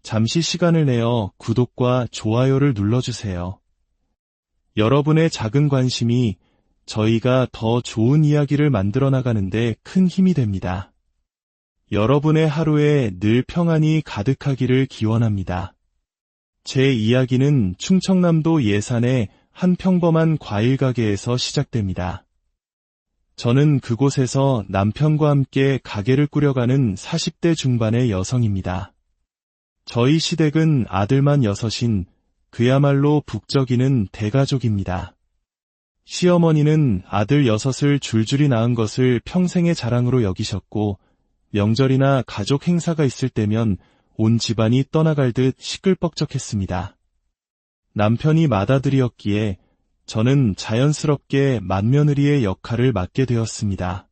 잠시 시간을 내어 구독과 좋아요를 눌러주세요. 여러분의 작은 관심이 저희가 더 좋은 이야기를 만들어 나가는데 큰 힘이 됩니다. 여러분의 하루에 늘 평안이 가득하기를 기원합니다. 제 이야기는 충청남도 예산의 한 평범한 과일 가게에서 시작됩니다. 저는 그곳에서 남편과 함께 가게를 꾸려가는 40대 중반의 여성입니다. 저희 시댁은 아들만 6인 그야말로 북적이는 대가족입니다. 시어머니는 아들 6을 줄줄이 낳은 것을 평생의 자랑으로 여기셨고, 명절이나 가족 행사가 있을 때면 온 집안이 떠나갈 듯 시끌벅적했습니다. 남편이 맏아들이었기에 저는 자연스럽게 맏며느리의 역할을 맡게 되었습니다.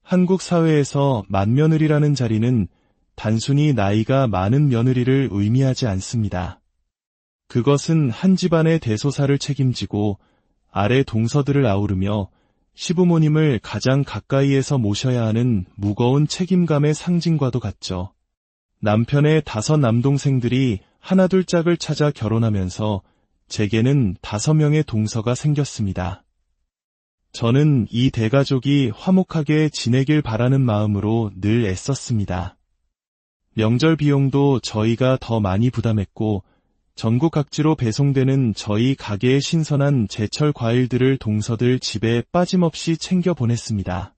한국 사회에서 맏며느리라는 자리는 단순히 나이가 많은 며느리를 의미하지 않습니다. 그것은 한 집안의 대소사를 책임지고 아래 동서들을 아우르며 시부모님을 가장 가까이에서 모셔야 하는 무거운 책임감의 상징과도 같죠. 남편의 5 남동생들이 하나둘 짝을 찾아 결혼하면서 제게는 5명의 동서가 생겼습니다. 저는 이 대가족이 화목하게 지내길 바라는 마음으로 늘 애썼습니다. 명절 비용도 저희가 더 많이 부담했고, 전국 각지로 배송되는 저희 가게의 신선한 제철 과일들을 동서들 집에 빠짐없이 챙겨 보냈습니다.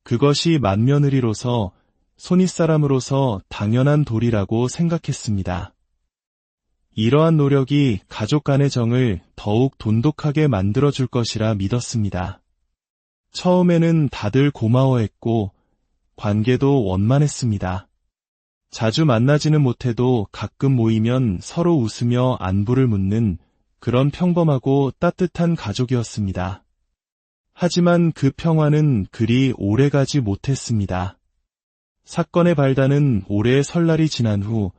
그것이 맏며느리로서, 손윗사람으로서 당연한 도리라고 생각했습니다. 이러한 노력이 가족 간의 정을 더욱 돈독하게 만들어줄 것이라 믿었습니다. 처음에는 다들 고마워했고 관계도 원만했습니다. 자주 만나지는 못해도 가끔 모이면 서로 웃으며 안부를 묻는 그런 평범하고 따뜻한 가족이었습니다. 하지만 그 평화는 그리 오래가지 못했습니다. 사건의 발단은 올해 설날이 지난 후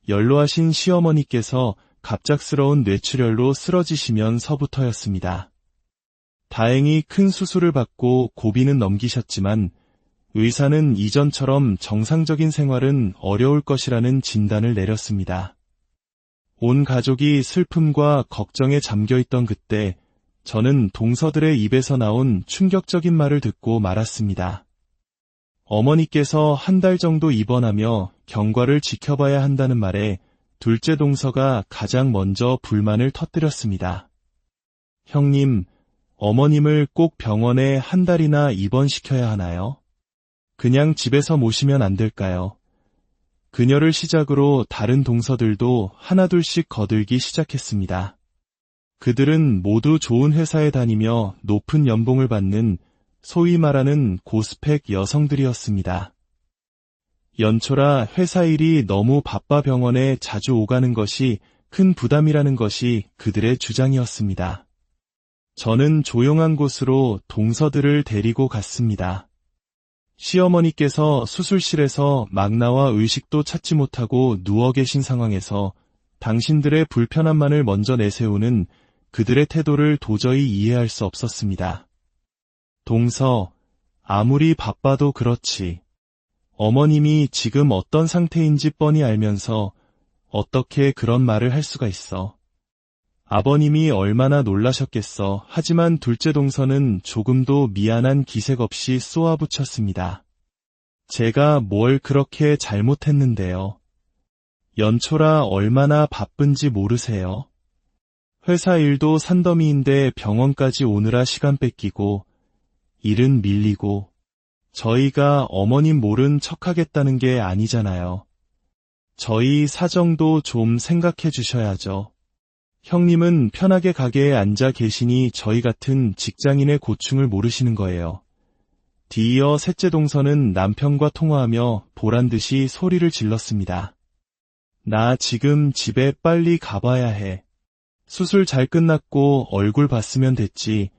연로하신 시어머니께서 갑작스러운 뇌출혈로 쓰러지시면서부터였습니다. 다행히 큰 수술을 받고 고비는 넘기셨지만 의사는 이전처럼 정상적인 생활은 어려울 것이라는 진단을 내렸습니다. 온 가족이 슬픔과 걱정에 잠겨있던 그때 저는 동서들의 입에서 나온 충격적인 말을 듣고 말았습니다. 어머니께서 한 달 정도 입원하며 경과를 지켜봐야 한다는 말에 둘째 동서가 가장 먼저 불만을 터뜨렸습니다. 형님, 어머님을 꼭 병원에 한 달이나 입원시켜야 하나요? 그냥 집에서 모시면 안 될까요? 그녀를 시작으로 다른 동서들도 하나둘씩 거들기 시작했습니다. 그들은 모두 좋은 회사에 다니며 높은 연봉을 받는 소위 말하는 고스펙 여성들이었습니다. 연초라 회사 일이 너무 바빠 병원에 자주 오가는 것이 큰 부담이라는 것이 그들의 주장이었습니다. 저는 조용한 곳으로 동서들을 데리고 갔습니다. 시어머니께서 수술실에서 막 나와 의식도 찾지 못하고 누워 계신 상황에서 당신들의 불편함만을 먼저 내세우는 그들의 태도를 도저히 이해할 수 없었습니다. 동서, 아무리 바빠도 그렇지. 어머님이 지금 어떤 상태인지 뻔히 알면서 어떻게 그런 말을 할 수가 있어. 아버님이 얼마나 놀라셨겠어. 하지만 둘째 동서는 조금도 미안한 기색 없이 쏘아붙였습니다. 제가 뭘 그렇게 잘못했는데요. 연초라 얼마나 바쁜지 모르세요? 회사 일도 산더미인데 병원까지 오느라 시간 뺏기고 일은 밀리고 저희가 어머님 모른 척하겠다는 게 아니잖아요. 저희 사정도 좀 생각해 주셔야죠. 형님은 편하게 가게에 앉아 계시니 저희 같은 직장인의 고충을 모르시는 거예요. 뒤이어 셋째 동서는 남편과 통화하며 보란듯이 소리를 질렀습니다. 나 지금 집에 빨리 가봐야 해. 수술 잘 끝났고 얼굴 봤으면 됐지.